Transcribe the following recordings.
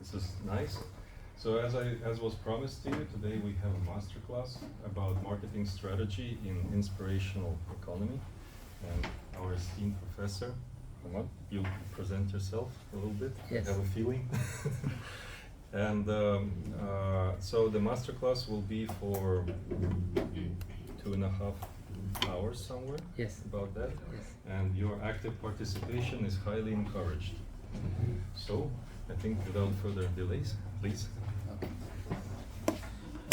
This is nice. So as was promised to you, today we have a masterclass about marketing strategy in inspirational economy. And our esteemed professor, Mohamed, you present yourself a little bit. Yes. I have a feeling. And so the masterclass will be for 2.5 hours somewhere. Yes. About that. Yes. And your active participation is highly encouraged. So I think without further delays, please.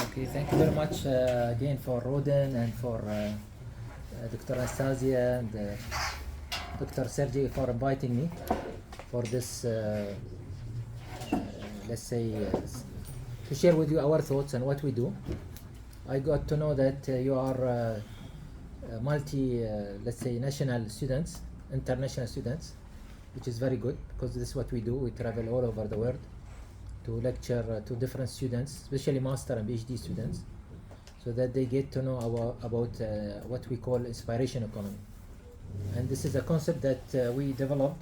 Okay, thank you very much again for RUDN and for Dr. Anastasia and Dr. Sergey for inviting me for this, let's say, to share with you our thoughts and what we do. I got to know that you are let's say, national students, international students, which is very good because this is what we do. We travel all over the world to lecture to different students, especially master and PhD students, so that they get to know about what we call inspiration economy. And this is a concept that we developed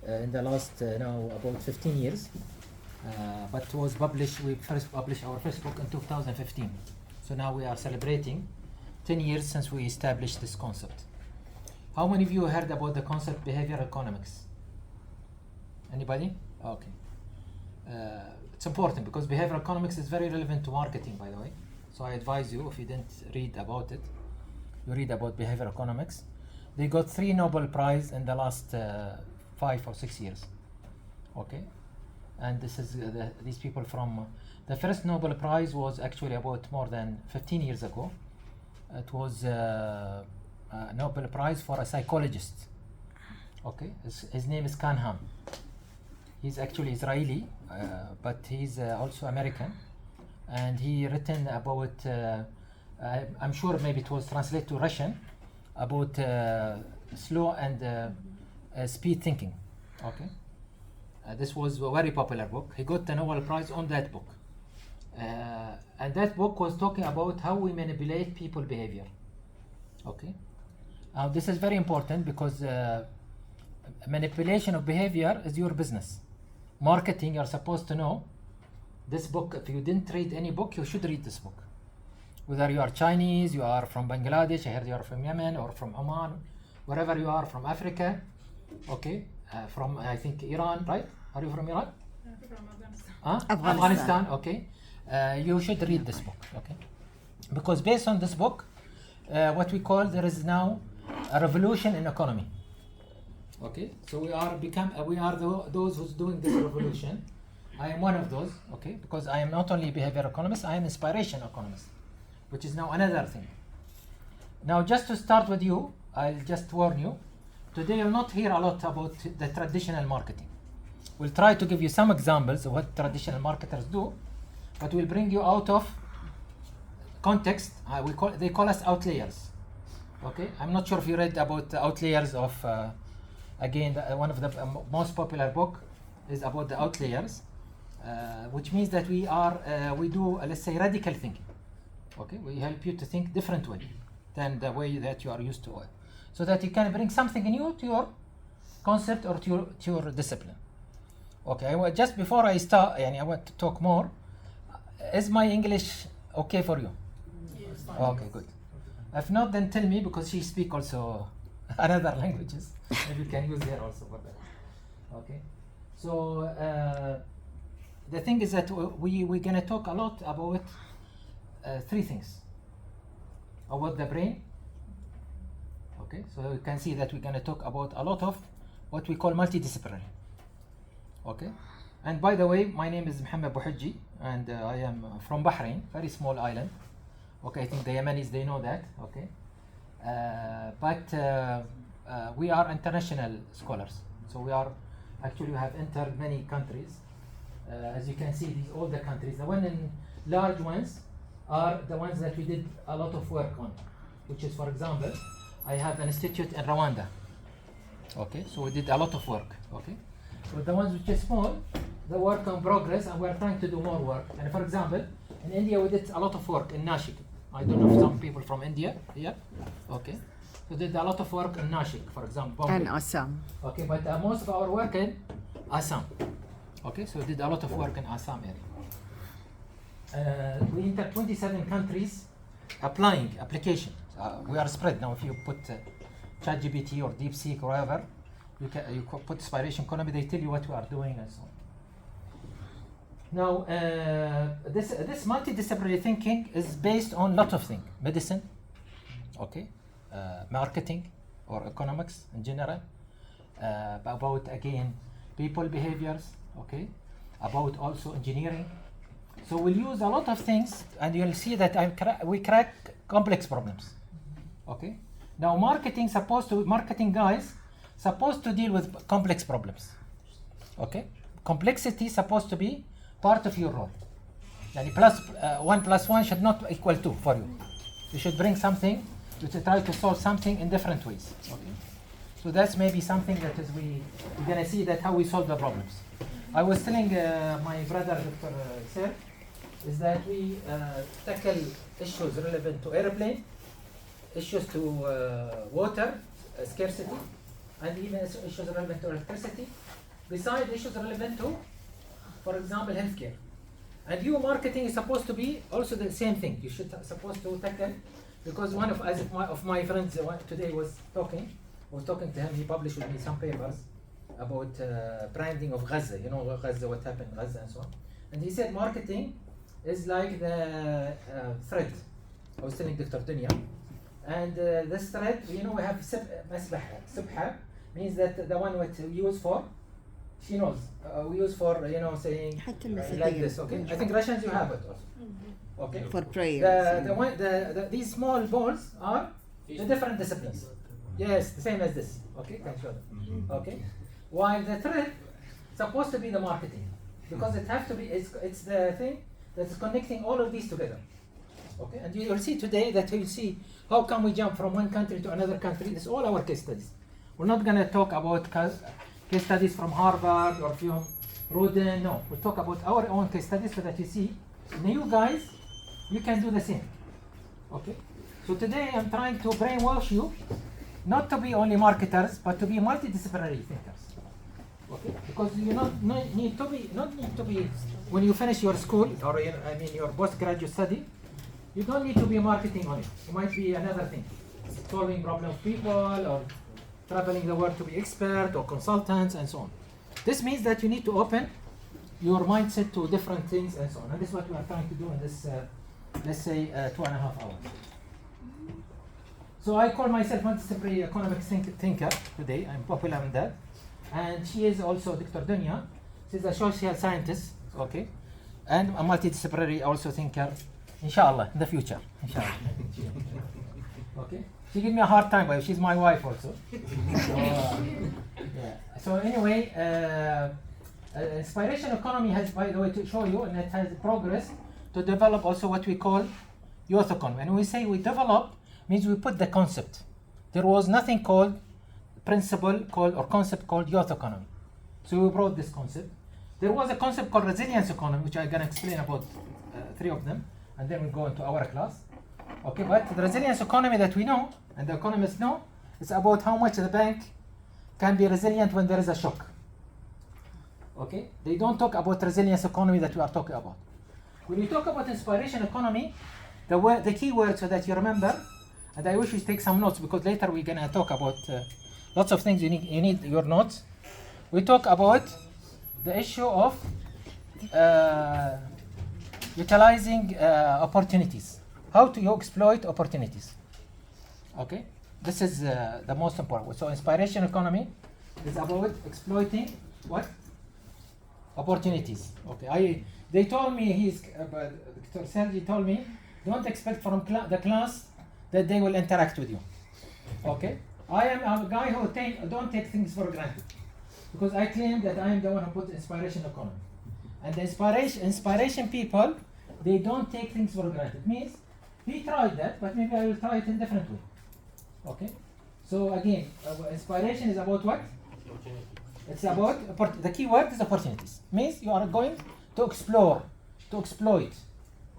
in the last now about 15 years, but was published. We first published our first book in 2015. So now we are celebrating 10 years since we established this concept. How many of you heard about the concept behavioral economics? Anybody? Okay. It's important because behavioral economics is very relevant to marketing, by the way. So I advise you, if you didn't read about it, you read about behavioral economics. They got 3 Nobel Prize in the last 5 or 6 years. Okay, and this is these people from the first Nobel Prize was actually about more than 15 years ago. It was a Nobel Prize for a psychologist. Okay, his name is Kanham. He's actually Israeli, but he's also American, and he written about, I'm sure maybe it was translated to Russian, about slow and speed thinking. Okay, this was a very popular book. He got the Nobel Prize on that book, and that book was talking about how we manipulate people behavior. Okay, this is very important because manipulation of behavior is your business. Marketing, you're supposed to know this book. If you didn't read any book, you should read this book. Whether you are Chinese, you are from Bangladesh, I heard you are from Yemen or from Oman, wherever you are, from Africa, okay, from I think Iran, right? Are you from Iran? From Afghanistan. Afghanistan, okay. You should read this book, okay? Because based on this book, what we call, there is now a revolution in economy. Okay, so we are those who's doing this revolution. I am one of those, okay, because I am not only behavior economist, I am inspiration economist, which is now another thing. Now, just to start with you, I'll just warn you, today you'll not hear a lot about the traditional marketing. We'll try to give you some examples of what traditional marketers do, but we'll bring you out of context. They call us outliers. Okay, I'm not sure if you read about the outliers of. Again, one of the most popular book is about the outliers, which means that we do let's say radical thinking. Okay, we help you to think different way than the way that you are used to, so that you can bring something new to your concept or to your discipline. Okay, just before I start, I want to talk more. Is my English okay for you? Yes. Okay, good. If not, then tell me, because she speaks also another languages. Maybe you can use here also for that. Okay. So the thing is that we're gonna talk a lot about 3 things. About the brain. Okay. So you can see that we're gonna talk about a lot of what we call multidisciplinary. Okay. And by the way, my name is Mohamed Buheji, and I am from Bahrain, very small island. Okay, I think the Yemenis, they know that. Okay. But we are international scholars, so we have entered many countries. As you can see, all the countries. The large ones are the ones that we did a lot of work on, which is, for example, I have an institute in Rwanda. Okay, so we did a lot of work. Okay, so the ones which is small, the work in progress, and we are trying to do more work. And for example, in India, we did a lot of work in Nashik. I don't know if some people from India here. Okay. So did a lot of work in Nashik, for example. Bombay. And Assam. Okay, but most of our work in Assam. Okay, so we did a lot of work in Assam area. We entered 27 countries applying application. We are spread now. If you put ChatGPT or DeepSeek or whatever, you put inspiration economy. They tell you what we are doing and so on. Now, this multidisciplinary thinking is based on a lot of things: medicine, okay, marketing or economics in general, about again people behaviors, okay, about also engineering. So we'll use a lot of things, and you'll see that we crack complex problems. Okay. Now marketing guys supposed to deal with complex problems. Okay. Complexity is supposed to be part of your role. Yani 1 + 1 should not equal 2 for you. You should bring something to try to solve something in different ways. Okay. So that's maybe something that is we're gonna see that how we solve the problems. I was telling my brother, Dr. Sir, is that we tackle issues relevant to airplane, issues to water scarcity, and even issues relevant to electricity, besides issues relevant to, for example, healthcare. And you marketing is supposed to be also the same thing. You should supposed to tackle, because one of my friends today was talking to him. He published with me some papers about branding of Gaza. You know Gaza, what happened in Gaza and so on. And he said marketing is like the thread. I was telling Dr. Dunya. And this thread, you know, we have subha means that the one what we use for, she knows, we use for, you know, saying like this, okay? I think Russians, you have it also. Okay. For prayers. These small balls are the different disciplines. Yes, the same as this. Okay, can show them. Okay. While the thread supposed to be the marketing, because it has to be. It's the thing that's connecting all of these together. Okay, and you will see today that you'll see how come we jump from one country to another country. This is all our case studies. We're not going to talk about case studies from Harvard or from RUDN. No, we'll talk about our own case studies so that you see. And you guys, you can do the same. Okay. So today I'm trying to brainwash you, not to be only marketers, but to be multidisciplinary thinkers. Okay, because you not need to be when you finish your school or your postgraduate study, you don't need to be marketing on it. It might be another thing, solving problems of people or traveling the world to be expert or consultants and so on. This means that you need to open your mindset to different things and so on. And this is what we are trying to do in this, let's say, 2.5 hours. So I call myself multidisciplinary economic thinker today. I'm popular in that. And she is also Dr. Dunya. She's a social scientist, okay, and a multidisciplinary also thinker, inshallah, in the future, inshallah. Okay. She gave me a hard time, but she's my wife also. So, yeah. So anyway, inspiration economy has, by the way, to show you, and it has progressed to develop also what we call youth economy. And when we say we develop, means we put the concept. There was nothing called principle called or concept called youth economy. So we brought this concept. There was a concept called resilience economy, which I'm gonna explain about 3 of them, and then we'll go into our class. Okay, but the resilience economy that we know, and the economists know, is about how much the bank can be resilient when there is a shock. Okay, they don't talk about resilience economy that we are talking about. When you talk about inspiration economy, the key word so that you remember, and I wish you take some notes because later we're gonna talk about lots of things. You need your notes. We talk about the issue of utilizing opportunities. How to exploit opportunities. Okay, this is the most important. So inspiration economy is about exploiting what? Opportunities. Okay, they told me Dr. Sergi told me, don't expect from the class that they will interact with you. Okay, I am a guy who don't take things for granted, because I claim that I am the one who put inspiration economy. And the inspiration people, they don't take things for granted. Means he tried that, but maybe I will try it in a different way. Okay, so again, inspiration is about what? It's about the key word is opportunities. Means you are going to explore, to exploit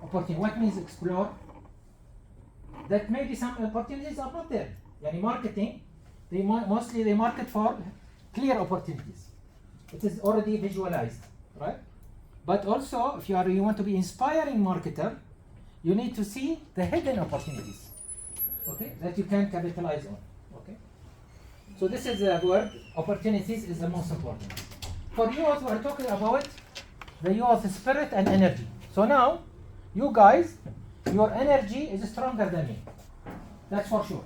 opportunity. What means explore? That maybe some opportunities are not there. Yani marketing, mostly they market for clear opportunities. It is already visualized. right? But also, if you want to be inspiring marketer, you need to see the hidden opportunities, okay, that you can capitalize on, okay? So this is the word, opportunities is the most important. For youth, we're talking about the youth spirit and energy. So now, you guys, your energy is stronger than me. That's for sure,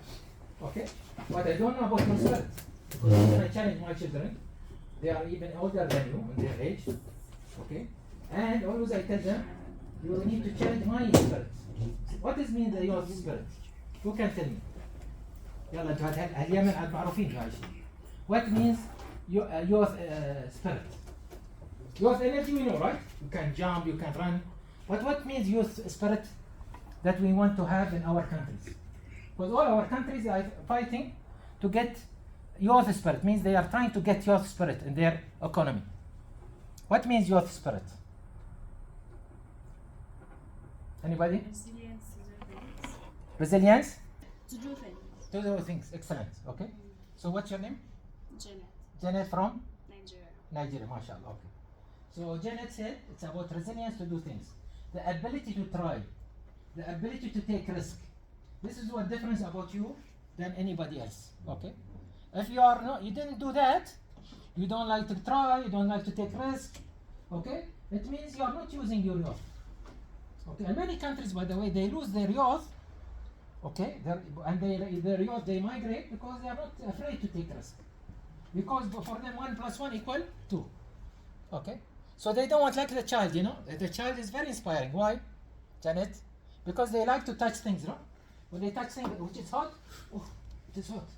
okay? But I don't know about your spirit, because when I challenge my children, they are even older than you in their age, okay? And always I tell them, you need to challenge my spirit. What does mean the youth spirit? Who can tell me? يلا انتوا هاليمن معروفين بهاي الشيء. What means youth spirit? Youth energy we know, right? You can jump, you can run. But what means youth spirit that we want to have in our countries? Because all our countries are fighting to get youth spirit. Means they are trying to get youth spirit in their economy. What means youth spirit? Anybody? Resilience to do things. Resilience To do things. to do things. Excellent. Okay. So what's your name? Janet, Janet from Nigeria. Nigeria. MashaAllah. Okay. So Janet said it's about resilience to do things, the ability to try, the ability to take risk. This is what difference about you than anybody else. Okay. If you are not, you didn't do that, you don't like to try, you don't like to take risk. Okay. It means you are not using your youth. Okay. And many countries, by the way, they lose their youth. Okay. Their youth they migrate because they are not afraid to take risk. Because for them 1 + 1 = 2. Okay. So they don't want like the child, you know. The child is very inspiring. Why, Janet? Because they like to touch things, no? When they touch things which is hot, oh, it is hot,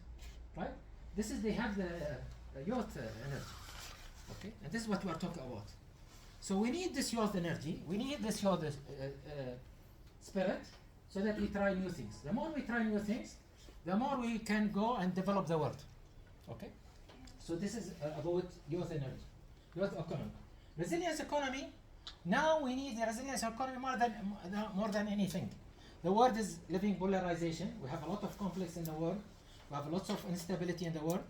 right? This is they have the youth energy, okay? And this is what we are talking about. So we need this youth energy. We need this youth spirit, so that we try new things. The more we try new things, the more we can go and develop the world, okay? So this is about youth energy, youth economy. Resilience economy, now we need the resilience economy more than anything. The world is living polarization. We have a lot of conflicts in the world. We have lots of instability in the world.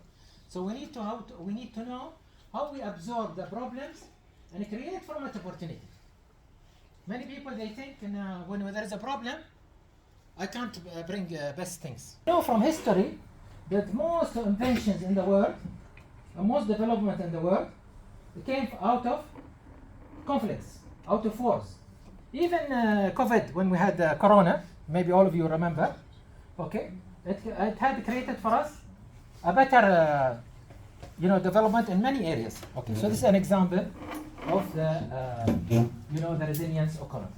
So we need to know how we absorb the problems and create from it opportunity. Many people, they think when there is a problem, I can't bring best things. You know from history that most inventions in the world, most development in the world, it came out of conflicts, out of wars. Even COVID, when we had Corona, maybe all of you remember, okay, it had created for us a better, development in many areas. Okay, so this is an example of the, the resilience economy.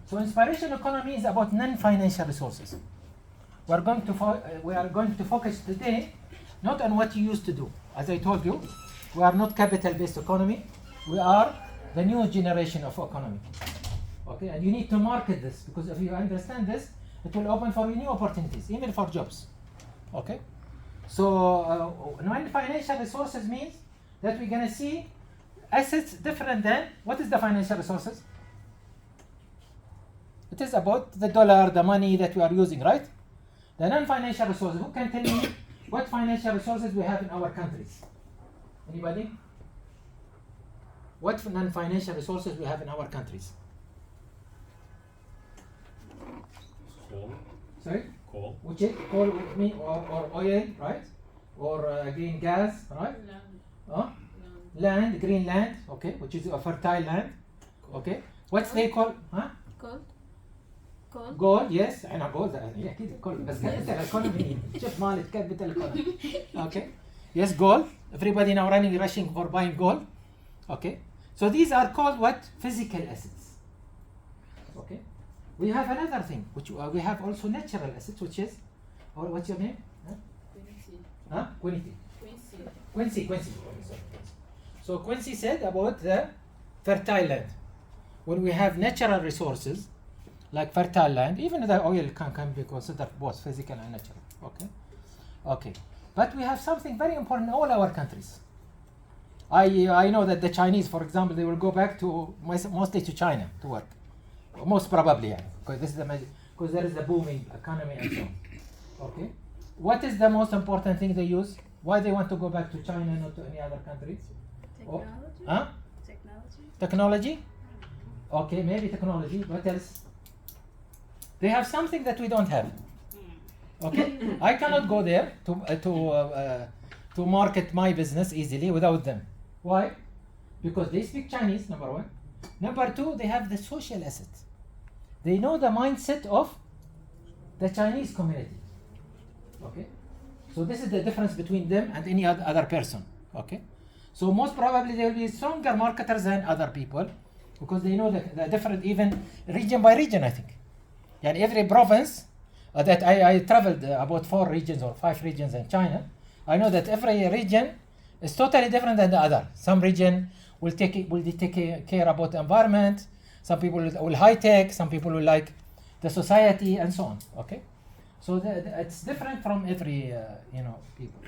So inspiration economy is about non-financial resources. We are going to focus today not on what you used to do. As I told you, we are not capital-based economy. We are the new generation of economy. Okay, and you need to market this, because if you understand this, it will open for you new opportunities, even for jobs. Okay, so non-financial resources means that we're gonna see assets different than what is the financial resources. It is about the dollar, the money that we are using, right? The non-financial resources. Who can tell me what financial resources we have in our countries? Anybody? What non-financial resources we have in our countries? Coal. Sorry? Coal. Which is coal with me, or oil, right? Or green gas, right? Land, green land, okay, which is a fertile land, okay. What's they call? Huh? Gold. Gold. Gold, yes. أنا gold. هي أكيد gold. بس capital economy. شوف مالك capital economy. Okay. Yes, gold. Everybody now rushing for buying gold. Okay. So these are called what? Physical assets. Okay. We have another thing, which we have also natural assets, which is, or what's your name? Huh? Huh? Quincy. So Quincy said about the fertile land. When we have natural resources, like fertile land, even the oil can be considered both physical and natural. Okay. Okay. But we have something very important in all our countries. I know that the Chinese, for example, they will go back to mostly to China to work, most probably, yeah, because there is a booming economy and so on. Okay, what is the most important thing they use? Why they want to go back to China, not to any other country? Technology. Huh? Technology. Okay, maybe technology. What else? They have something that we don't have. Okay, I cannot go there to market my business easily without them. Why? Because they speak Chinese, number one. Number two, they have the social asset. They know the mindset of the Chinese community. Okay, so this is the difference between them and any other person. Okay, so most probably they will be stronger marketers than other people because they know the different, even region by region, I think. And every province that I traveled about 4 regions or 5 regions in China, I know that every region is totally different than the other. Some region will take care about the environment. Some people will high tech. Some people will like the society and so on. Okay, so it's different from every people.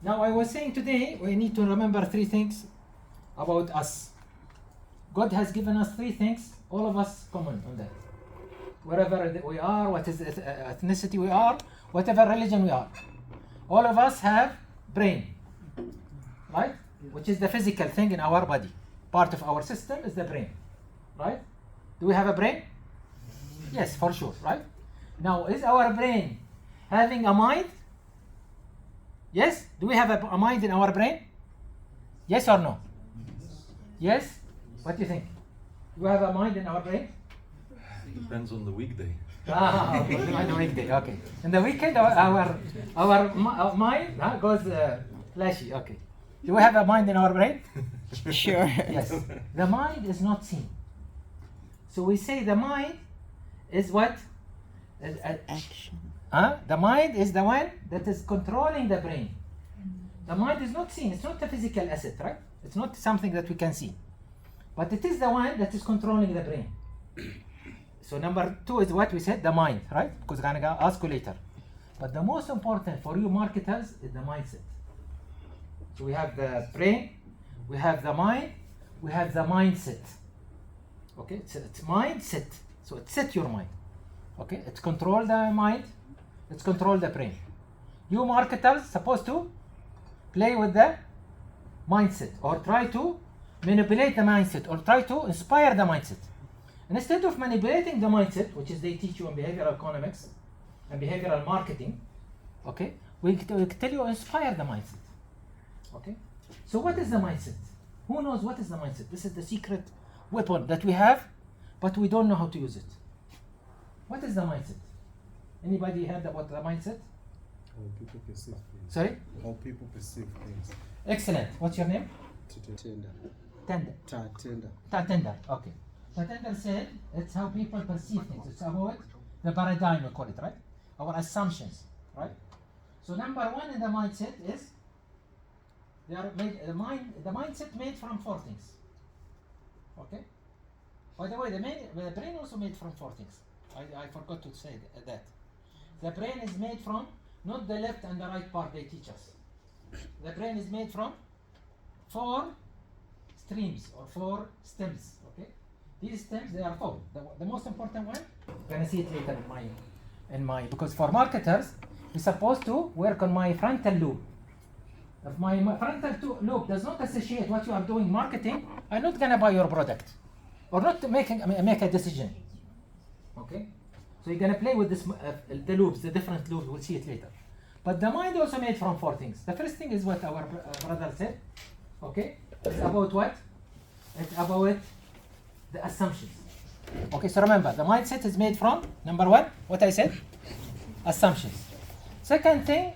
Now I was saying today we need to remember 3 things about us. God has given us 3 things, all of us common on that. Wherever we are, what is ethnicity we are, whatever religion we are, all of us have brain, right? Which is the physical thing in our body. Part of our system is the brain, right? Do we have a brain? Yes, for sure, right? Now, is our brain having a mind? Yes? Do we have a mind in our brain? Yes or no? Yes? What do you think? Do we have a mind in our brain? Depends on the weekday. Okay, on the weekday, okay. In the weekend, our mind goes flashy, okay. Do we have a mind in our brain? Sure. Yes. The mind is not seen. So we say the mind is what? Action. The mind is the one that is controlling the brain. The mind is not seen. It's not a physical asset, right? It's not something that we can see. But it is the one that is controlling the brain. So number 2 is what we said, the mind, right? Because I'm going to ask you later. But the most important for you marketers is the mindset. So we have the brain, we have the mind, we have the mindset. Okay, it's mindset. So it set your mind. Okay, it's control the mind, it's control the brain. You marketers supposed to play with the mindset or try to manipulate the mindset or try to inspire the mindset. And instead of manipulating the mindset, which is they teach you in behavioral economics and behavioral marketing, okay, we tell you inspire the mindset. Okay, so what is the mindset? Who knows what is the mindset? This is the secret weapon that we have, but we don't know how to use it. What is the mindset? Anybody heard about the mindset? How people perceive things. Sorry? How people perceive things. Excellent. What's your name? Tender. Tender. Tender. Tender. Okay. Tender said it's how people perceive things. It's about the paradigm, we call it, right? Our assumptions, right? So number 1 in the mindset is they are made the mindset made from 4 things. Okay. By the way, the brain also made from 4 things. I forgot to say that. The brain is made from not the left and the right part they teach us. The brain is made from 4 streams or 4 stems. Okay. These stems, they are 4. The most important one, I'm gonna see it later in my because for marketers, we're supposed to work on my frontal lobe. If my frontal lobe does not associate what you are doing marketing, I'm not gonna buy your product or not make a decision. Okay, so you're gonna play with this the loops, the different loops. We'll see it later. But the mind also made from 4 things. The first thing is what our brother said. Okay, it's about what? It's about the assumptions. Okay, so remember, the mindset is made from, number 1, what I said? Assumptions. Second thing,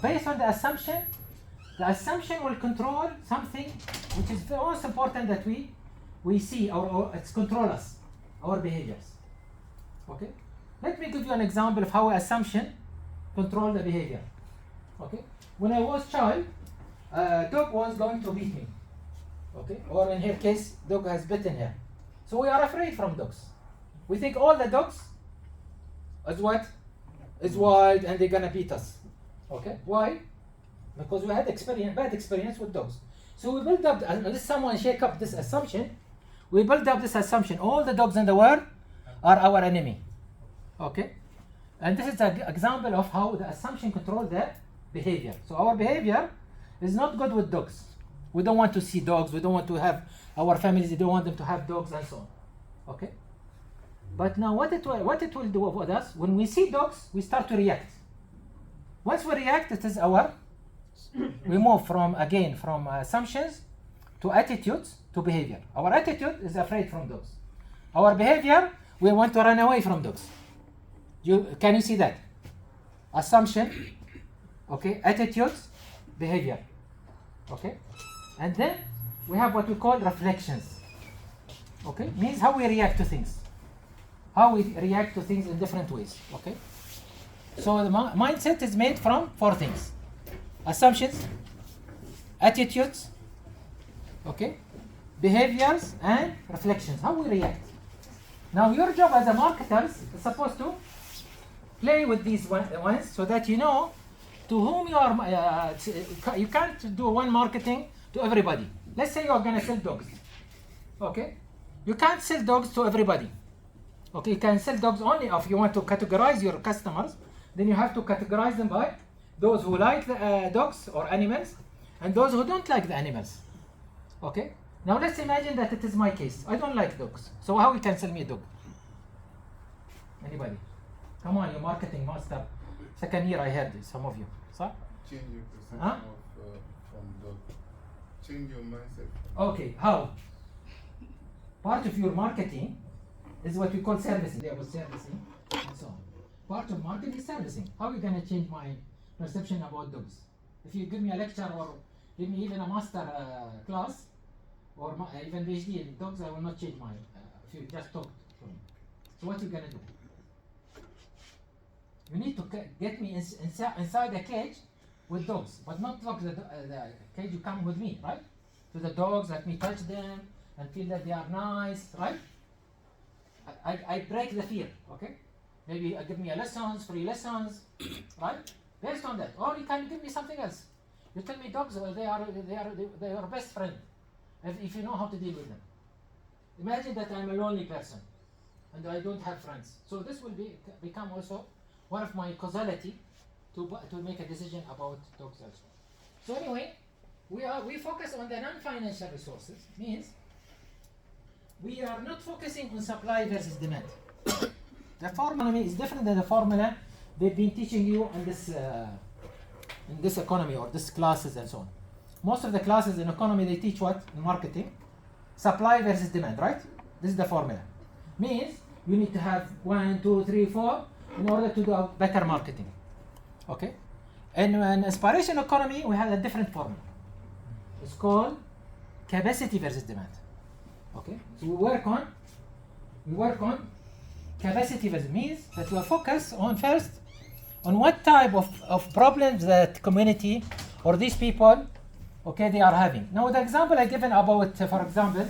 based on the assumption will control something which is the most important that we see, or it's control us, our behaviors. Okay, let me give you an example of how assumption control the behavior. Okay, when I was child, dog was going to beat me. Okay, or in her case, dog has bitten her. So we are afraid from dogs. We think all the dogs is what? Is wild and they're gonna beat us. Okay, why? Because we had bad experience with dogs. So we build up, unless someone shake up this assumption, we build up this assumption. All the dogs in the world are our enemy. Okay, and this is an example of how the assumption controls the behavior. So our behavior is not good with dogs. We don't want to see dogs. We don't want to have our families. They don't want them to have dogs and so on. Okay. But now what it will do with us, when we see dogs, we start to react. Once we react, it is we move from assumptions to attitudes to behavior. Our attitude is afraid from dogs. Our behavior, we want to run away from dogs. Can you see that? Assumption, okay, attitudes, behavior, okay? And then we have what we call reflections, okay? Means how we react to things. How we react to things in different ways, okay? So the mindset is made from 4 things. Assumptions, attitudes, okay? Behaviors and reflections, how we react. Now your job as a marketer is supposed to play with these ones so that you know to whom you are, you can't do one marketing to everybody. Let's say you are going to sell dogs, okay? You can't sell dogs to everybody. Okay, you can sell dogs only if you want to categorize your customers. Then you have to categorize them by those who like the dogs or animals and those who don't like the animals. Okay, now let's imagine that it is my case. I don't like dogs. So how you can sell me a dog? Anybody? Come on, you marketing master. Second year I heard this, some of you. So? Change your perception Huh? from dog. Change your mindset. Okay, how? Part of your marketing is what we call servicing. There was servicing and so on. Part of marketing is servicing. How are you going to change my perception about dogs? If you give me a lecture or give me even a master class or even PhD in dogs, I will not change my, if you just talk to me. So what are you going to do? You need to get me inside a cage with dogs, but not lock the cage, you come with me, right? To the dogs, let me touch them and feel that they are nice, right? I break the fear, okay? Maybe give me a lessons, free lessons, right? Based on that. Or you can give me something else. You tell me dogs, they are your best friend, if you know how to deal with them. Imagine that I'm a lonely person and I don't have friends. So this will become also one of my causality to make a decision about dogs also. So anyway, we focus on the non-financial resources, means we are not focusing on supply versus demand. The formula is different than the formula they've been teaching you in this economy or this classes and so on. Most of the classes in economy, they teach what? In marketing? Supply versus demand, right? This is the formula. Means you need to have 1, 2, 3, 4 in order to do a better marketing. Okay? And in inspiration economy, we have a different formula. It's called capacity versus demand. Okay? So we work on capacity versus, means that we are focused on first on what type of problems that community or these people, okay, they are having. Now the example I given about, for example,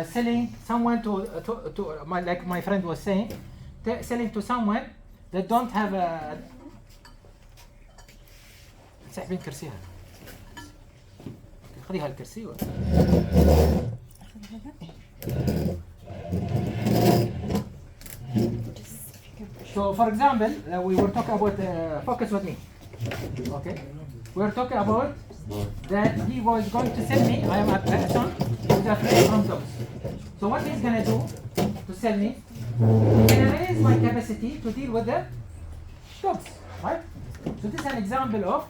selling someone like my friend was saying, selling to someone that don't have a ساحبين كرسيها خليها الكرسي So for example, we were talking about focus with me. Okay, we were talking about that he was going to sell me. I am a person who's afraid from dogs. So what he's gonna do to sell me? He's gonna raise my capacity to deal with the dogs, right? So this is an example of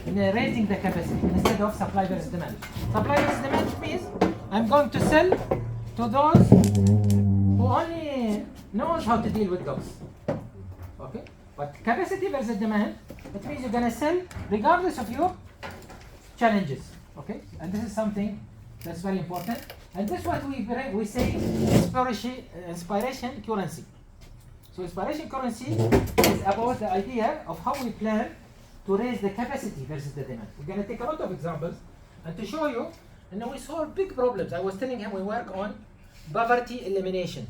raising the capacity instead of supply versus demand. Supply versus demand means I'm going to sell to those who only knows how to deal with dogs. Okay? But capacity versus demand, it means you're gonna sell regardless of your challenges. Okay? And this is something that's very important. And this is what we say inspiration currency. So inspiration currency is about the idea of how we plan to raise the capacity versus the demand. We're going to take a lot of examples and to show you, and we solve big problems. I was telling him we work on poverty elimination,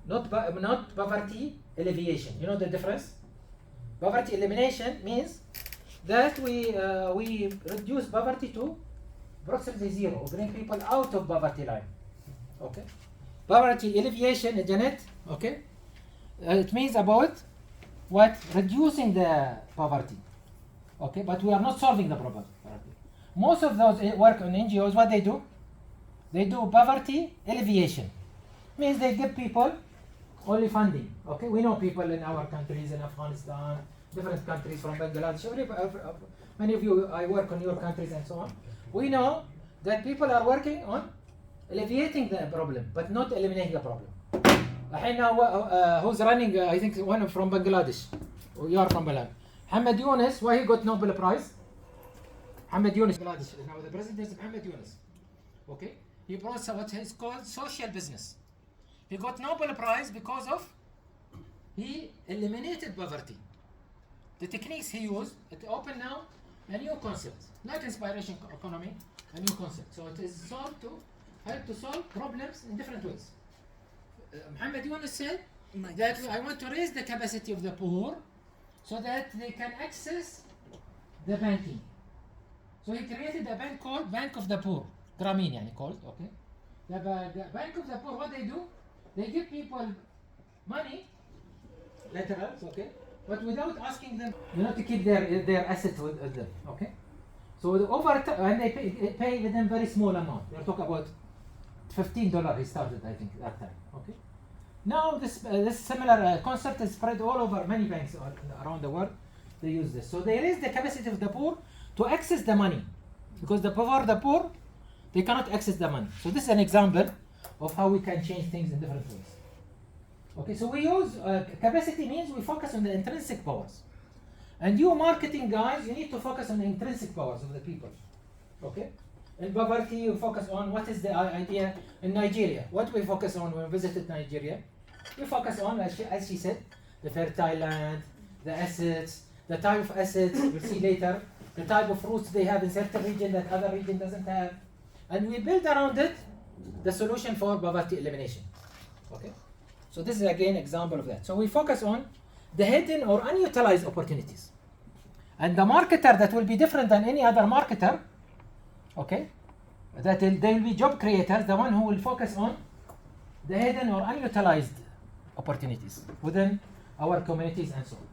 not poverty alleviation. You know the difference? Poverty elimination means that we reduce poverty to approximately 0, bring people out of poverty line. Okay. Poverty alleviation, Janet. Okay. It means about what? Reducing the poverty. Okay, but we are not solving the poverty. most of those work on NGOs, what they do? They do poverty alleviation. Means they give people only funding. Okay, we know people in our countries, in Afghanistan, different countries from Bangladesh. Many of you, I work on your countries and so on. We know that people are working on alleviating the problem, but not eliminating the problem. Who's running? I think one from Bangladesh. You are from Bangladesh. Mohamed Yunus, why he got Nobel Prize? Mohamed Yunus, Bangladesh. Now the president is Mohamed Yunus. Okay, he brought what is called social business. He got Nobel Prize because of he eliminated poverty. The techniques he used, it opened now a new concept, not inspiration economy, a new concept. So it is solved to help to solve problems in different ways. Mohamed Yunus said that I want to raise the capacity of the poor so that they can access the banking. So he created a bank called Bank of the Poor, Grameen yani called, okay. The Bank of the Poor, what they do? They give people money, laterals, okay, but without asking them, to keep their assets with them, okay. So and they pay with them very small amount. We're talking about $15 he started, I think, that time, okay. Now this similar concept is spread all over many banks around the world. They use this. So they raise the capacity of the poor to access the money, because the poor, they cannot access the money. So this is an example of how we can change things in different ways. Okay, so we use capacity means we focus on the intrinsic powers. And you marketing guys, you need to focus on the intrinsic powers of the people. Okay? In poverty, you focus on what is the idea in Nigeria. What we focus on when we visited Nigeria, we focus on, as she said, the fertile land, the assets, the type of assets, we'll see later, the type of fruits they have in certain region that other region doesn't have. And we build around it the solution for poverty elimination. Okay? So this is again example of that. So we focus on the hidden or unutilized opportunities. And the marketer that will be different than any other marketer, okay, that they will be job creators, the one who will focus on the hidden or unutilized opportunities within our communities and so on.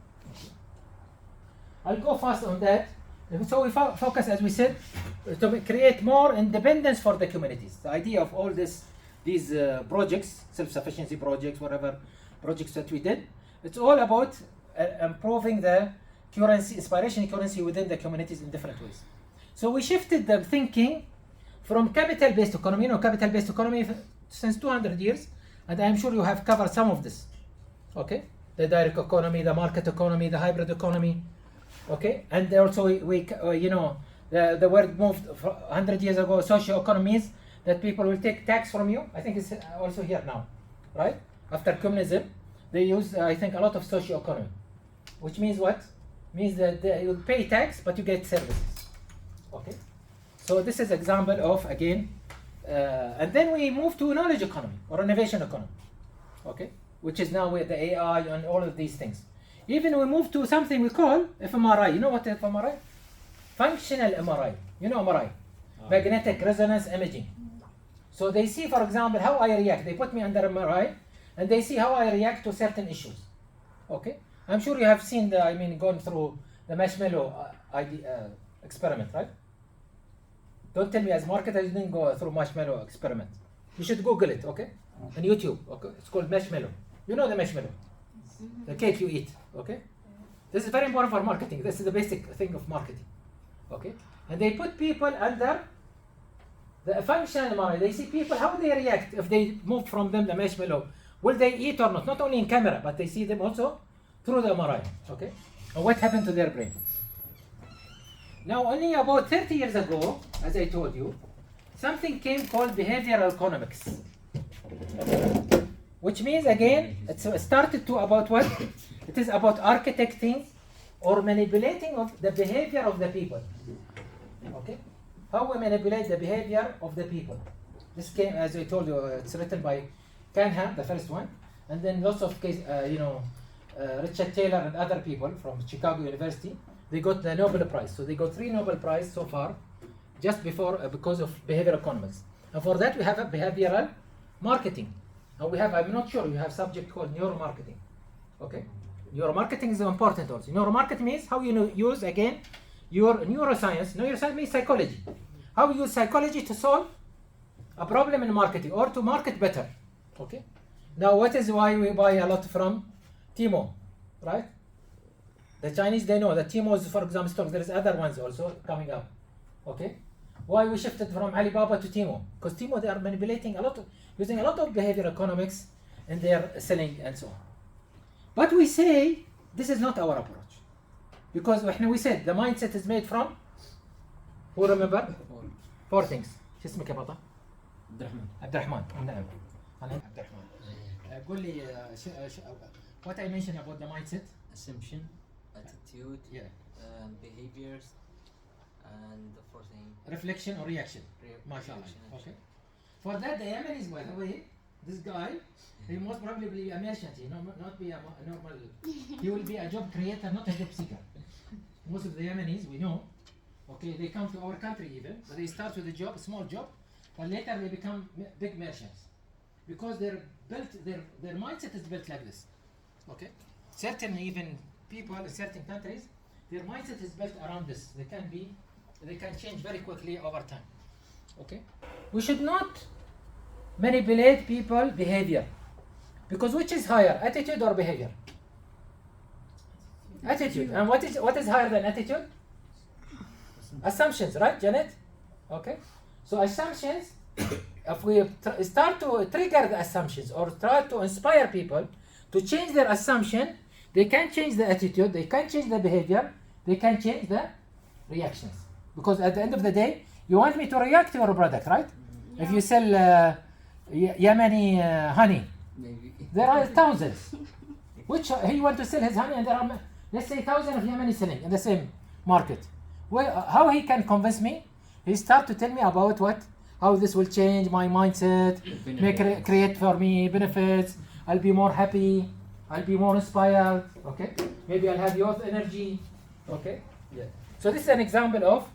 I'll go fast on that. So we focus, as we said, to create more independence for the communities. The idea of all these projects, self-sufficiency projects, whatever projects that we did, it's all about improving the currency, inspiration currency within the communities in different ways. So we shifted the thinking from capital-based economy, capital-based economy since 200 years, and I'm sure you have covered some of this. Okay, the direct economy, the market economy, the hybrid economy. Okay, and also the word moved 100 years ago, socio-economies, that people will take tax from you. I think it's also here now, right? After communism, they use, I think, a lot of socio-economy, which means what? Means that you pay tax, but you get services. Okay, so this is example of, again, and then we move to knowledge economy or innovation economy, okay, which is now with the AI and all of these things. Even we move to something we call fMRI. You know what fMRI? Functional MRI. You know MRI, magnetic resonance imaging. So they see, for example, how I react. They put me under MRI, and they see how I react to certain issues. Okay, I'm sure you have seen gone through the marshmallow experiment, right? Don't tell me as marketer you didn't go through marshmallow experiment. You should Google it, okay? On YouTube, okay? It's called marshmallow. You know the marshmallow, the cake you eat, okay? This is very important for marketing. This is the basic thing of marketing, okay? And they put people under the functional MRI. They see people, how they react if they move from them the marshmallow. Will they eat or not? Not only in camera, but they see them also through the MRI, okay? And what happened to their brain? Now, only about 30 years ago, as I told you, something came called behavioral economics. Okay. Which means, again, it started to about what? It is about architecting or manipulating of the behavior of the people. Okay? How we manipulate the behavior of the people. This came, as I told you, it's written by Canham, the first one, and then lots of cases, Richard Taylor and other people from Chicago University, they got the Nobel Prize. So they got 3 Nobel Prize so far, just before, because of behavioral economics. And for that we have a behavioral marketing. And we have, I'm not sure, you have subject called neuromarketing. Okay? Neuromarketing is important also. Neuromarketing means how you use, again, your neuroscience. Neuroscience means psychology. How we use psychology to solve a problem in marketing or to market better. Okay. Now, what is why we buy a lot from Timo, right? The Chinese, they know that Timo is, for example, stocks. There is other ones also coming up. Okay. Why we shifted from Alibaba to Timo? Because Timo, they are manipulating a lot, using a lot of behavior economics in their selling and so on. But we say this is not our approach, because when we said the mindset is made from, who remember? 4 things. شو اسمك يا بطل؟ عبد الرحمن. نعم. أنا عبد الرحمن. قول لي what I mentioned about the mindset. Assumption, attitude, Yeah. behaviors, and the fourth thing. Reflection or reaction. MashaAllah. Okay. For that, the Yemenis, by the way, this guy, he most probably be a merchant, not be a normal. He will be a job creator, not a job seeker. Most of the Yemenis, we know, okay, they come to our country even, but they start with a job, a small job, but later they become big merchants, because their mindset is built like this. Okay, certain even people in certain countries, their mindset is built around this. They can change very quickly over time. Okay, we should not manipulate people behavior, because which is higher, attitude or behavior? Attitude. And what is higher than attitude? Assumptions, right, Janet? Okay, so assumptions, if we start to trigger the assumptions or try to inspire people to change their assumption, they can change the attitude, they can change the behavior, they can change the reactions. Because at the end of the day, you want me to react to your product, right? Yeah. If you sell Yemeni honey, there are thousands. Which he want to sell his honey, and there are, let's say, thousands of Yemeni selling in the same market. Well, how he can convince me? He start to tell me about how this will change my mindset, create for me benefits. I'll be more happy. I'll be more inspired. Okay, maybe I'll have youth energy. Okay, yeah. So this is an example of,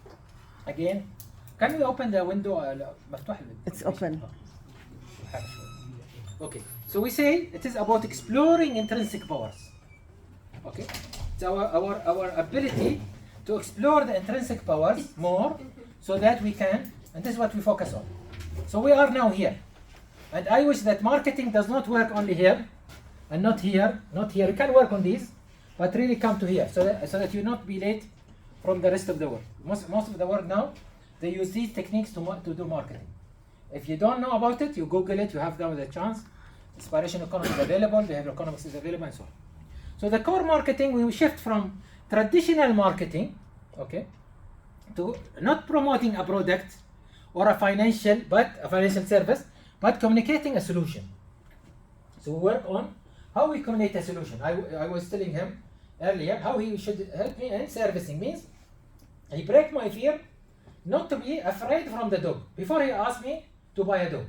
again, can we open the window? It's open. Okay, so we say it is about exploring intrinsic powers. Okay, so our ability to explore the intrinsic powers more, so that we can, and this is what we focus on. So we are now here, and I wish that marketing does not work only here, and not here, not here. You can work on these, but really come to here, so that you not be late from the rest of the world. Most of the world now, they use these techniques to do marketing. If you don't know about it, you Google it, you have now the chance. Inspiration economy is available, behavioral economics is available, and so on. So the core marketing, we shift from traditional marketing, okay, to not promoting a product or a financial service, but communicating a solution. So we work on how we communicate a solution. I was telling him earlier how he should help me in servicing. Means he break my fear not to be afraid from the dog before he asked me to buy a dog.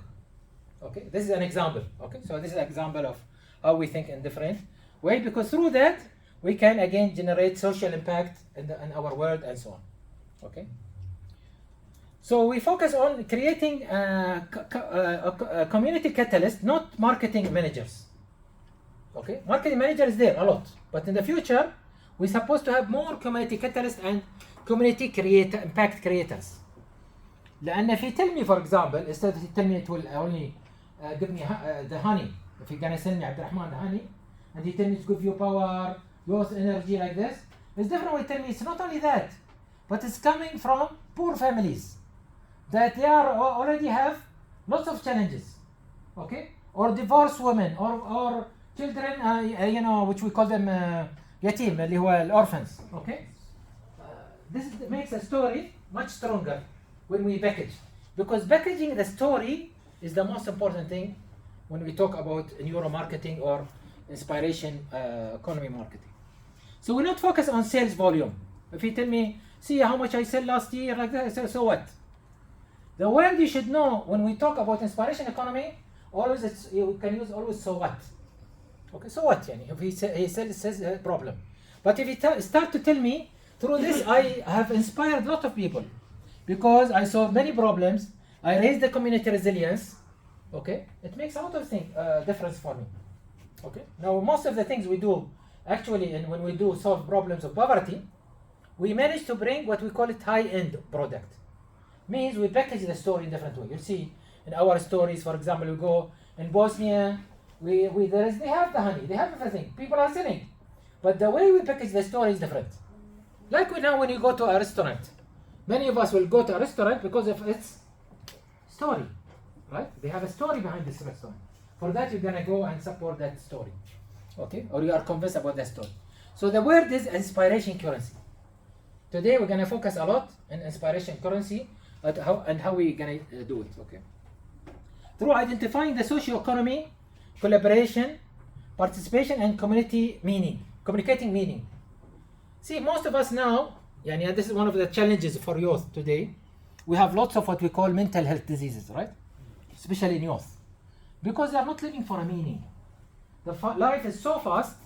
Okay, this is an example. Okay, so this is an example of how we think in different way, because through that we can again generate social impact in our world and so on. Okay, so we focus on creating a community catalyst, not marketing managers. Okay, marketing manager is there a lot, but in the future we're supposed to have more community catalysts and community impact creators. لأن if you tell me, for example, instead of you tell me it will only give me the honey, if you're gonna sell me Abd Rahman the honey, and he tell me to give you power, youth, energy like this, it's different. Way tell me it's not only that, but it's coming from poor families that they are already have lots of challenges, okay, or divorced women, or children, which we call them yatim, اللي هو orphans, okay. This makes a story much stronger when we package, because packaging the story is the most important thing when we talk about neuromarketing or inspiration economy marketing. So we not focus on sales volume. If you tell me, see how much I sell last year, like that, so what? The word you should know when we talk about inspiration economy, always you can use always so what. Okay, so what? If he says a problem, but if you start to tell me through this, I have inspired a lot of people because I solved many problems. I raised the community resilience. Okay, it makes a lot of difference for me. Okay, now most of the things we do actually, and when we do solve problems of poverty, we managed to bring what we call it high-end product. Means we package the story in different way. You'll see in our stories, for example, we go in Bosnia, they have the honey, they have everything. People are selling. But the way we package the story is different. Like now when you go to a restaurant, many of us will go to a restaurant because of its story, right? They have a story behind this restaurant. For that, you're gonna go and support that story, okay? Or you are convinced about that story. So the word is inspiration currency. Today we're gonna focus a lot on inspiration currency and how we're gonna do it, okay? Through identifying the socio-economy, collaboration, participation, and community meaning, communicating meaning. See, most of us now, and this is one of the challenges for youth today, we have lots of what we call mental health diseases, right? Especially in youth. Because they are not living for a meaning. Life is so fast,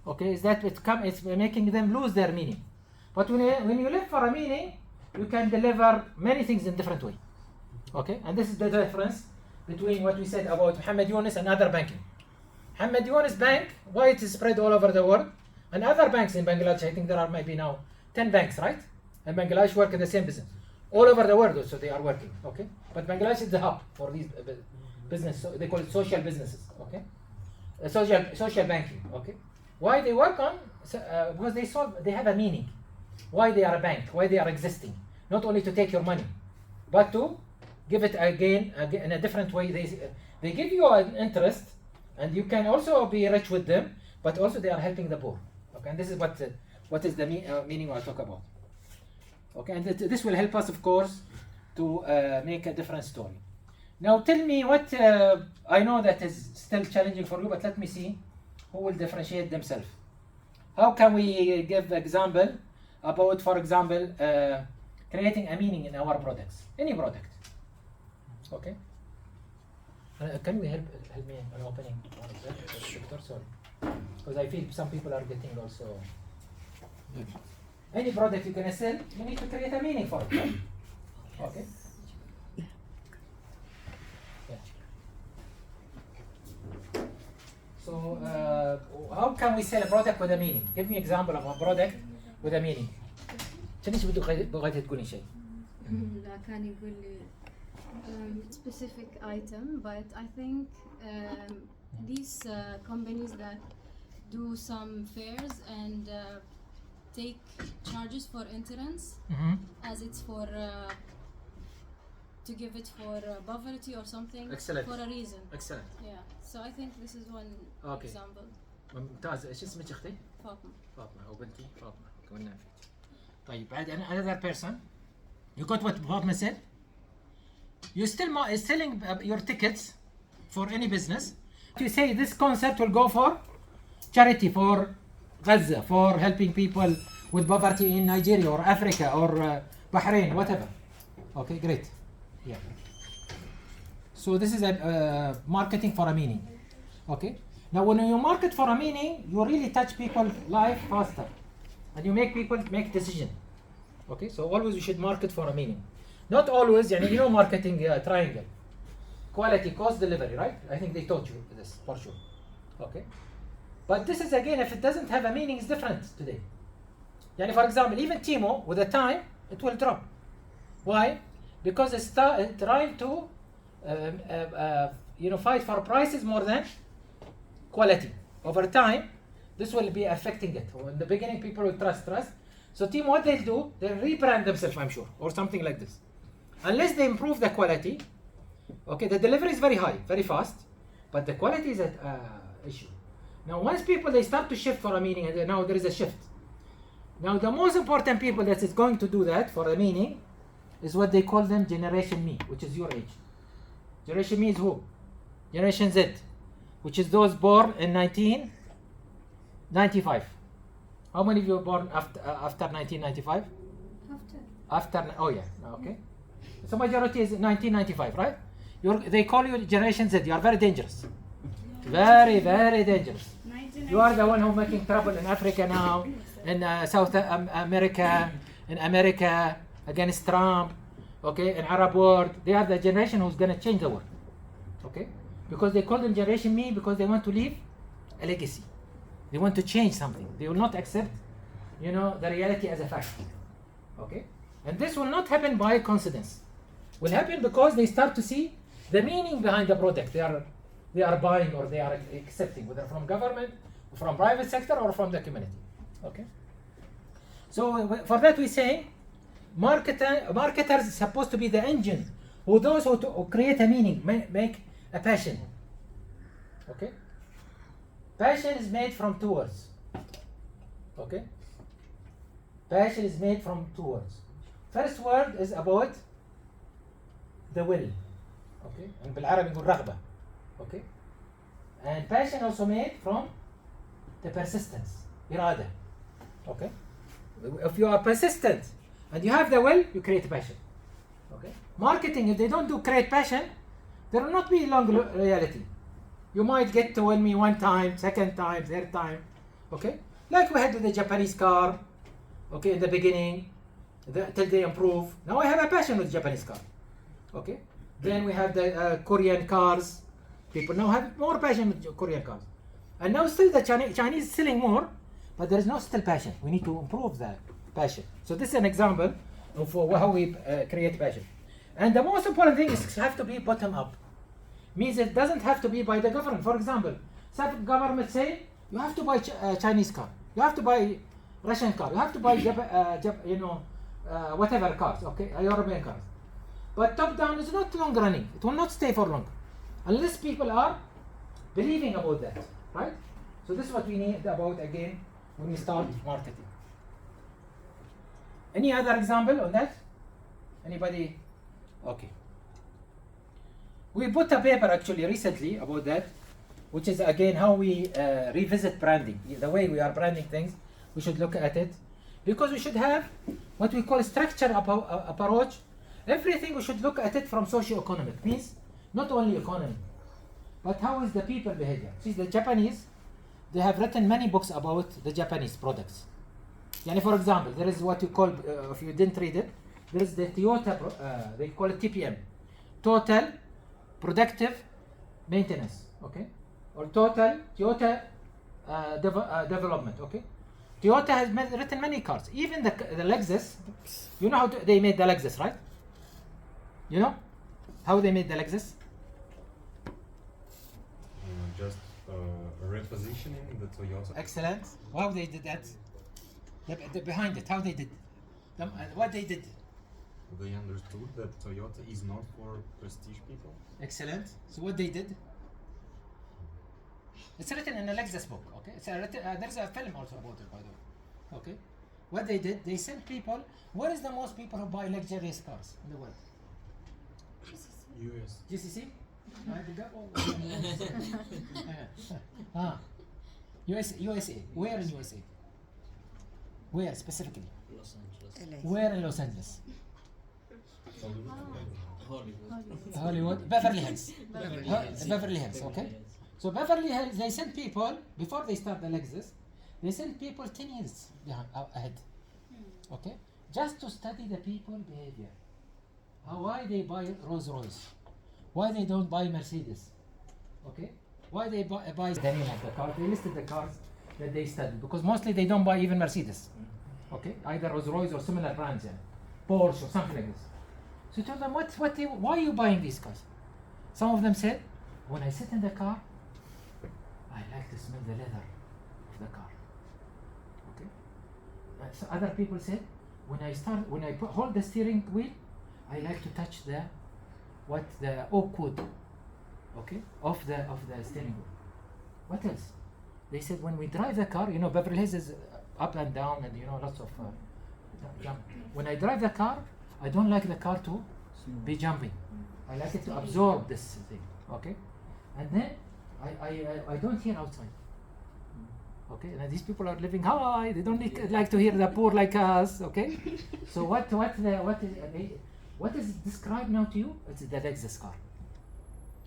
okay, is that it's making them lose their meaning. But when you live for a meaning, you can deliver many things in different way. Okay, and this is the difference between what we said about Mohamed Yunus and other banking. Mohamed Yunus Bank, why it is spread all over the world, and other banks in Bangladesh, I think there are maybe now 10 banks, right? And Bangladesh work in the same business. All over the world also they are working, okay? But Bangladesh is the hub for these business, so they call it social businesses, okay? Social banking, okay? Why they work on? Because they have a meaning. Why they are a bank, why they are existing. Not only to take your money, but to give it again in a different way. They give you an interest, and you can also be rich with them, but also they are helping the poor. Okay, and this is what is the meaning I talk about. Okay, and this will help us, of course, to make a different story. Now tell me what, I know that is still challenging for you, but let me see who will differentiate themselves. How can we give example about, for example, creating a meaning in our products, any product? Okay. Can we help me on opening one of that? Sure. Sorry, because I feel some people are getting also. Any product you're gonna sell, you need to create a meaning for it. Right? Okay. Yeah. So how can we sell a product with a meaning? Give me an example of a product with a meaning. ليش بغيتي تقولي شيء؟ لا كان يقول لي specific item, but I think these companies that do some fairs and take charges for entrance, as it's for to give it for poverty or something. Excellent. For a reason. Excellent. Yeah. So I think this is one example. ممتاز. ايش اسمك اختي؟ فاطمة. فاطمة او بنتي فاطمة. كمان فيك. طيب بعد another person. You got what Fatima said? You still selling your tickets for any business. You say this concept will go for charity, for Gaza, for helping people with poverty in Nigeria or Africa or Bahrain, whatever. Okay, great. Yeah. So this is a marketing for a meaning. Okay. Now when you market for a meaning, you really touch people's life faster, and you make people make decision. Okay. So always you should market for a meaning. Not always, you know, marketing triangle. Quality, cost, delivery, right? I think they taught you this for sure. Okay. But this is again, if it doesn't have a meaning, it's different today. Yani for example, even Timo, with the time, it will drop. Why? Because it's trying to, fight for prices more than quality. Over time, this will be affecting it. In the beginning, people will trust. So Timo, what they'll do, they'll rebrand themselves, I'm sure, or something like this. Unless they improve the quality, okay, the delivery is very high, very fast, but the quality is an issue. Now, once people, they start to shift for a meaning, and now there is a shift. Now, the most important people that is going to do that for a meaning is what they call them Generation Me, which is your age. Generation Me is who? Generation Z, which is those born in 1995. How many of you were born after 1995? After, oh yeah, okay. So majority is 1995, right? They call you Generation Z. You are very dangerous. Very, very dangerous. You are the one who making trouble in Africa now, in South America, in America, against Trump, okay, in Arab world. They are the generation who's going to change the world, okay? Because they call them Generation Me because they want to leave a legacy. They want to change something. They will not accept you know, the reality as a fact. Okay? And this will not happen by coincidence. Will happen because they start to see the meaning behind the product they are buying or they are accepting, whether from government, from private sector, or from the community. Okay? So for that we say, marketers is supposed to be the engine who those who create a meaning, make a passion. Okay? Passion is made from two words. Okay? Passion is made from two words. First word is about the will. Okay? And بالعربي نقول رغبة. Okay? And passion also made from the persistence. إرادة. Okay? If you are persistent and you have the will, you create passion. Okay? Marketing, if they don't do create passion, there will not be long reality. You might get to win me one time, second time, third time. Okay? Like we had with the Japanese car. Okay, in the beginning, till they improve. Now I have a passion with Japanese car. Okay? Then we have the Korean cars. People now have more passion with Korean cars. And now still the Chinese is selling more, but there is no still passion. We need to improve the passion. So this is an example of how we create passion. And the most important thing is have to be bottom up. Means it doesn't have to be by the government. For example, some government say you have to buy Chinese car, you have to buy Russian car, you have to buy whatever cars, okay, European cars. But top down is not long running. It will not stay for long, unless people are believing about that, right? So this is what we need about again when we start marketing. Any other example on that? Anybody? Okay. We put a paper actually recently about that, which is again how we revisit branding. The way we are branding things, we should look at it, because we should have what we call a structure approach. Everything we should look at it from socio-economic, means not only economy, but how is the people behavior. See, the Japanese, they have written many books about the Japanese products. Yani for example, there is what you call, if you didn't read it, there is the Toyota, they call it TPM, Total Productive Maintenance, okay? Or Total Toyota Development, okay? Toyota has written many cars, even the Lexus. You know how they made the Lexus, right? You know how they made the Lexus? Just repositioning the Toyota. Excellent. How they did that? The behind it, how they did? What they did? They understood that Toyota is not for prestige people. Excellent. So what they did? It's written in a Lexus book. Okay. It's there's a film also about it, by the way. Okay. What they did? They sent people. Where is the most people who buy luxurious cars in the world? US. GCC. USA. Where in USA? Where specifically? Los Angeles. Where in Los Angeles? Hollywood. Hollywood. Beverly Hills. Beverly Hills. Okay. So Beverly Hills, they send people before they start the Lexus. They send people 10 years ahead. Okay, just to study the people behavior. Why they buy Rolls Royce? Why they don't buy Mercedes? Okay, why they buy the name of the car? They listed the cars that they studied, because mostly they don't buy even Mercedes. Okay, either Rolls Royce or similar brands, Porsche or something like this. So you told them why are you buying these cars? Some of them said, when I sit in the car, I like to smell the leather of the car. Okay. So other people said, when I hold the steering wheel, I like to touch the oak wood, okay, of the steering wheel. What else? They said when we drive the car, Beverly Hills is up and down, and lots of jump. When I drive the car, I don't like the car to be jumping. I like it to absorb this thing, okay? And then I don't hear outside. Okay, and these people are living high. They don't like to hear the poor like us. Okay, so what is described now to you? It's the Lexus car.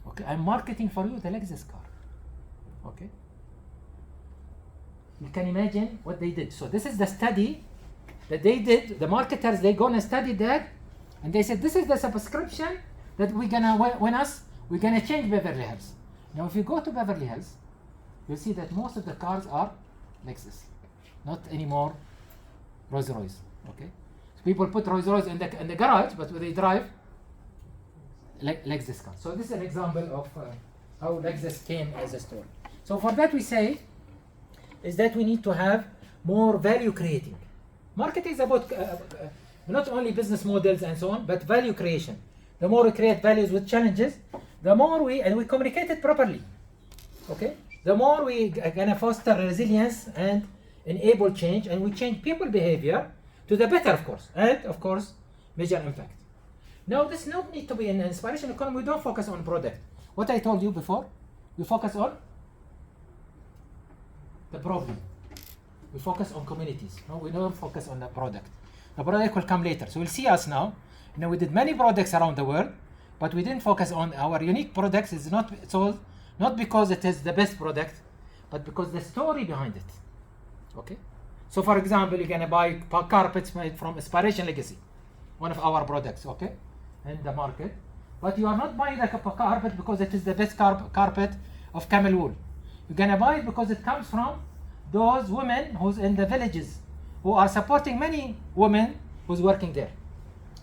Okay, I'm marketing for you the Lexus car. Okay, you can imagine what they did. So this is the study that they did. The marketers, they gonna study that, and they said this is the subscription that we're gonna win us. We're gonna change Beverly Hills. Now, if you go to Beverly Hills, you'll see that most of the cars are Lexus, not anymore Rolls Royce. Okay, so people put Rolls Royce in the garage, but when they drive Lexus car. So this is an example of how Lexus came as a store. So for that we say is that we need to have more value creating. Marketing is about not only business models and so on, but value creation. The more we create values with challenges, the more we communicate it properly. Okay, the more we gonna foster resilience and enable change, and we change people behavior to the better, of course, and of course measure impact. Now this not need to be an inspirational economy. We don't focus on product. What I told you before, we focus on the problem. We focus on communities. No, we don't focus on the product. The product will come later. So we'll see us now. You know, we did many products around the world, but we didn't focus on our unique products. Is not sold not because it is the best product, but because the story behind it. Okay. So for example, you're gonna buy carpets made from Inspiration Legacy, one of our products. Okay, in the market, but you are not buying like a carpet because it is the best carpet of camel wool. You're gonna buy it because it comes from those women who's in the villages who are supporting many women who's working there.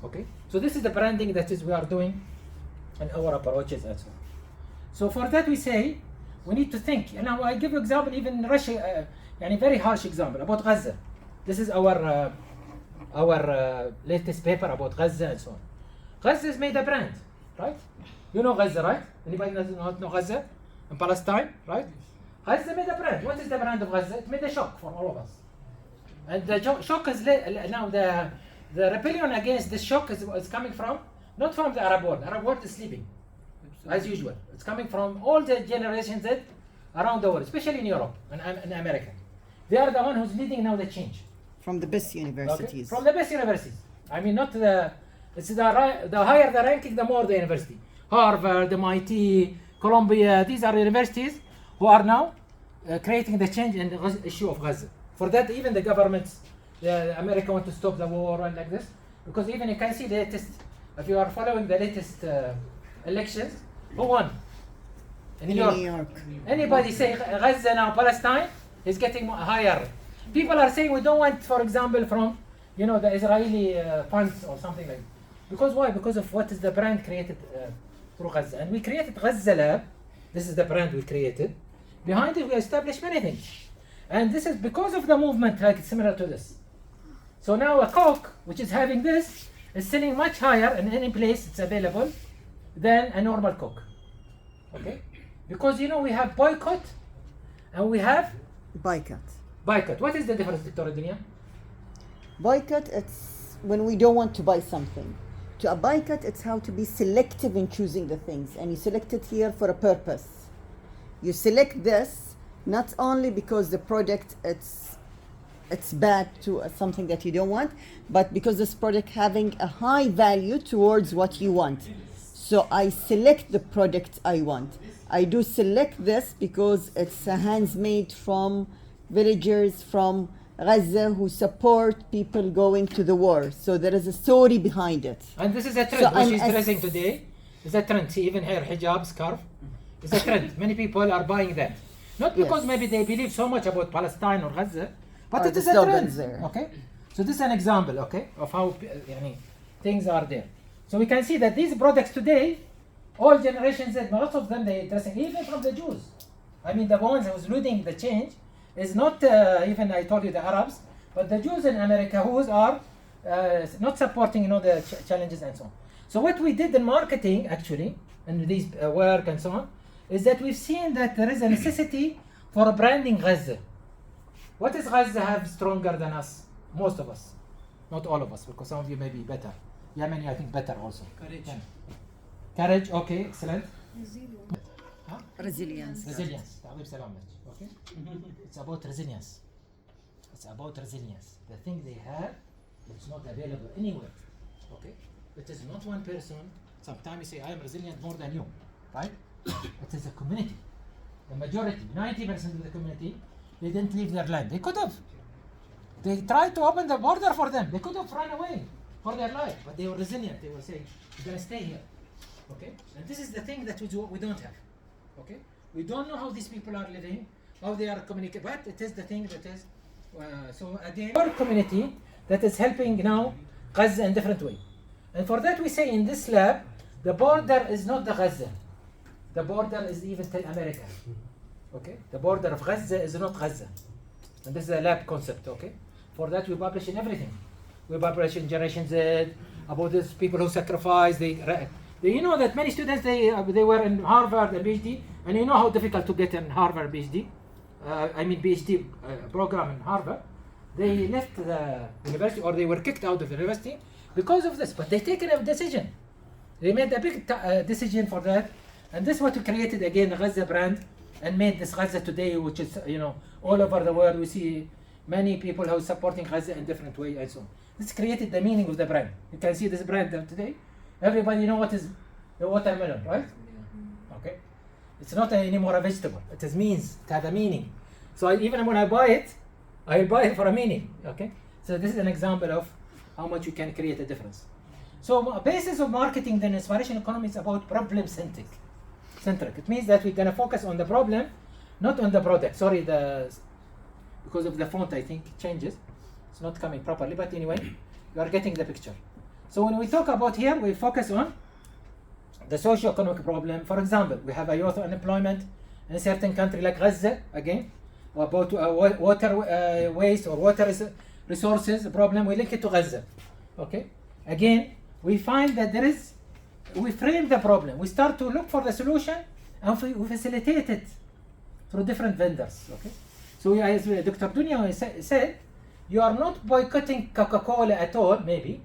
Okay, so this is the branding that is we are doing and our approaches and so on. So for that we say we need to think. And now I give you example even in Russia, a very harsh example about Gaza. This is our latest paper about Gaza and so on. Gaza is made a brand, right? You know Gaza, right? Anybody not know Gaza in Palestine, right? Gaza made a brand. What is the brand of Gaza? It made a shock for all of us. And the shock is now the rebellion against this shock is coming from not from the Arab world. Arab world is sleeping, as usual. It's coming from all the generations that around the world, especially in Europe and in America. They are the one who's leading now the change. From the best universities. Okay? From the best universities. I mean, not the. It's the higher the ranking, the more the university. Harvard, MIT, Columbia. These are universities who are now creating the change in the issue of Gaza. For that, even the governments, America want to stop the war and like this, because even you can see the latest. If you are following the latest elections, who won? In New York. Anybody say Gaza now, Palestine is getting higher. People are saying we don't want, for example, from the Israeli funds or something like that. Because why? Because of what is the brand created through Gaza. And we created Gaza Lab. This is the brand we created. Behind it, we established many things. And this is because of the movement, like similar to this. So now a Coke, which is having this, is selling much higher in any place it's available than a normal Coke. Okay? Because we have boycott and we have Boycott. What is the difference, Dr. Dunya? Boycott, it's when we don't want to buy something. To a boycott, it's how to be selective in choosing the things. And you select it here for a purpose. You select this not only because the product it's bad to something that you don't want, but because this product having a high value towards what you want. So I select the product I want. I do select this because it's handmade from villagers from Gaza who support people going to the war. So there is a story behind it. And this is a trend. What she's dressing today is a trend. See, even her hijab, scarf, is a trend. Many people are buying that. Not because maybe they believe so much about Palestine or Gaza, but it is a trend. There. Okay? So this is an example, okay, of how things are there. So we can see that these products today, all generations, most of them, they dressing, even from the Jews. I mean, the ones who's leading the change is not even, I told you, the Arabs, but the Jews in America who are not supporting, the challenges and so on. So what we did in marketing, actually, and these work and so on, is that we've seen that there is a necessity for branding Gaza. What does Gaza have stronger than us? Most of us. Not all of us, because some of you may be better. Yemeni, I think, better also. Courage, okay, excellent. Resilience. Okay? It's about resilience. The thing they have, it's not available anywhere. Okay? It is not one person. Sometimes you say, I am resilient more than you. Right? It is a community. The majority, 90% of the community, they didn't leave their land. They could have. They tried to open the border for them. They could have run away for their life, but they were resilient. They were saying, "We're gonna stay here." Okay, and this is the thing that we don't have. Okay, we don't know how these people are living, how they are communicating, but it is the thing that is. So again, our community, that is helping now Gaza in different way. And for that we say in this lab, the border is not the Gaza. The border is even till America. Okay? The border of Gaza is not Gaza. And this is a lab concept, okay? For that we publish in everything. We publish in Generation Z about these people who sacrifice. You know that many students, they were in Harvard and PhD, and you know how difficult to get in Harvard PhD. PhD program in Harvard. They left the university, or they were kicked out of the university because of this. But they taken a decision. They made a big decision for that, and this is what we created again, the Gaza brand, and made this Gaza today, which is all over the world. We see many people who are supporting Gaza in different ways and so on. This created the meaning of the brand. You can see this brand today. Everybody know what is the watermelon, right? Okay. It's not anymore a vegetable. It is means. It has a meaning. So even when I buy it, I will buy it for a meaning. Okay. So this is an example of how much you can create a difference. So a basis of marketing, then inspiration economy is about problem centric. It means that we're gonna focus on the problem, not on the product. Sorry, because of the font, I think it changes. It's not coming properly, but anyway, you are getting the picture. So when we talk about here, we focus on the socio-economic problem. For example, we have a youth unemployment in a certain country like Gaza, again, or about water waste or water resources problem, we link it to Gaza. Okay? Again, we find that we frame the problem. We start to look for the solution and we facilitate it through different vendors. Okay? So as Dr. Dunya said, you are not boycotting Coca-Cola at all, maybe.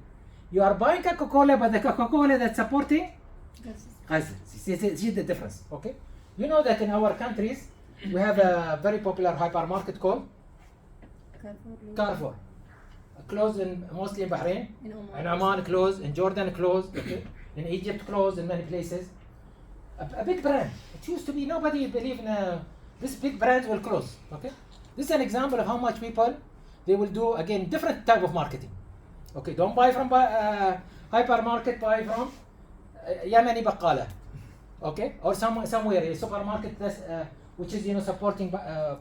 You are buying Coca-Cola, but the Coca-Cola that's supporting Gaza. See the difference, okay? You know that in our countries, we have a very popular hypermarket called Carrefour. Closed mostly in Bahrain, in Oman closed, in Jordan closed, okay? In Egypt closed, in many places. A big brand. It used to be nobody believed in this big brand will close, okay? This is an example of how much people, they will do, again, different type of marketing. Okay, don't buy from hypermarket, buy from Yemeni Baqala, okay? Or somewhere, a supermarket that's, which is, supporting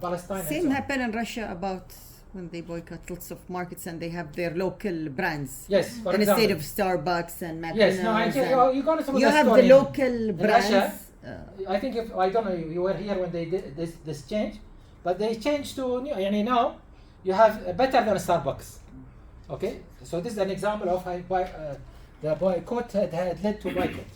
Palestine. Same happened in Russia about when they boycott lots of markets and they have their local brands. Yes, for instead example. of Starbucks and McDonald's. Yes, no, you're going through you the have story the local brands. Russia, I think I don't know, you were here when they did this change, but they changed to, now you have better than Starbucks. Okay, so this is an example of how the boycott had led to boycott.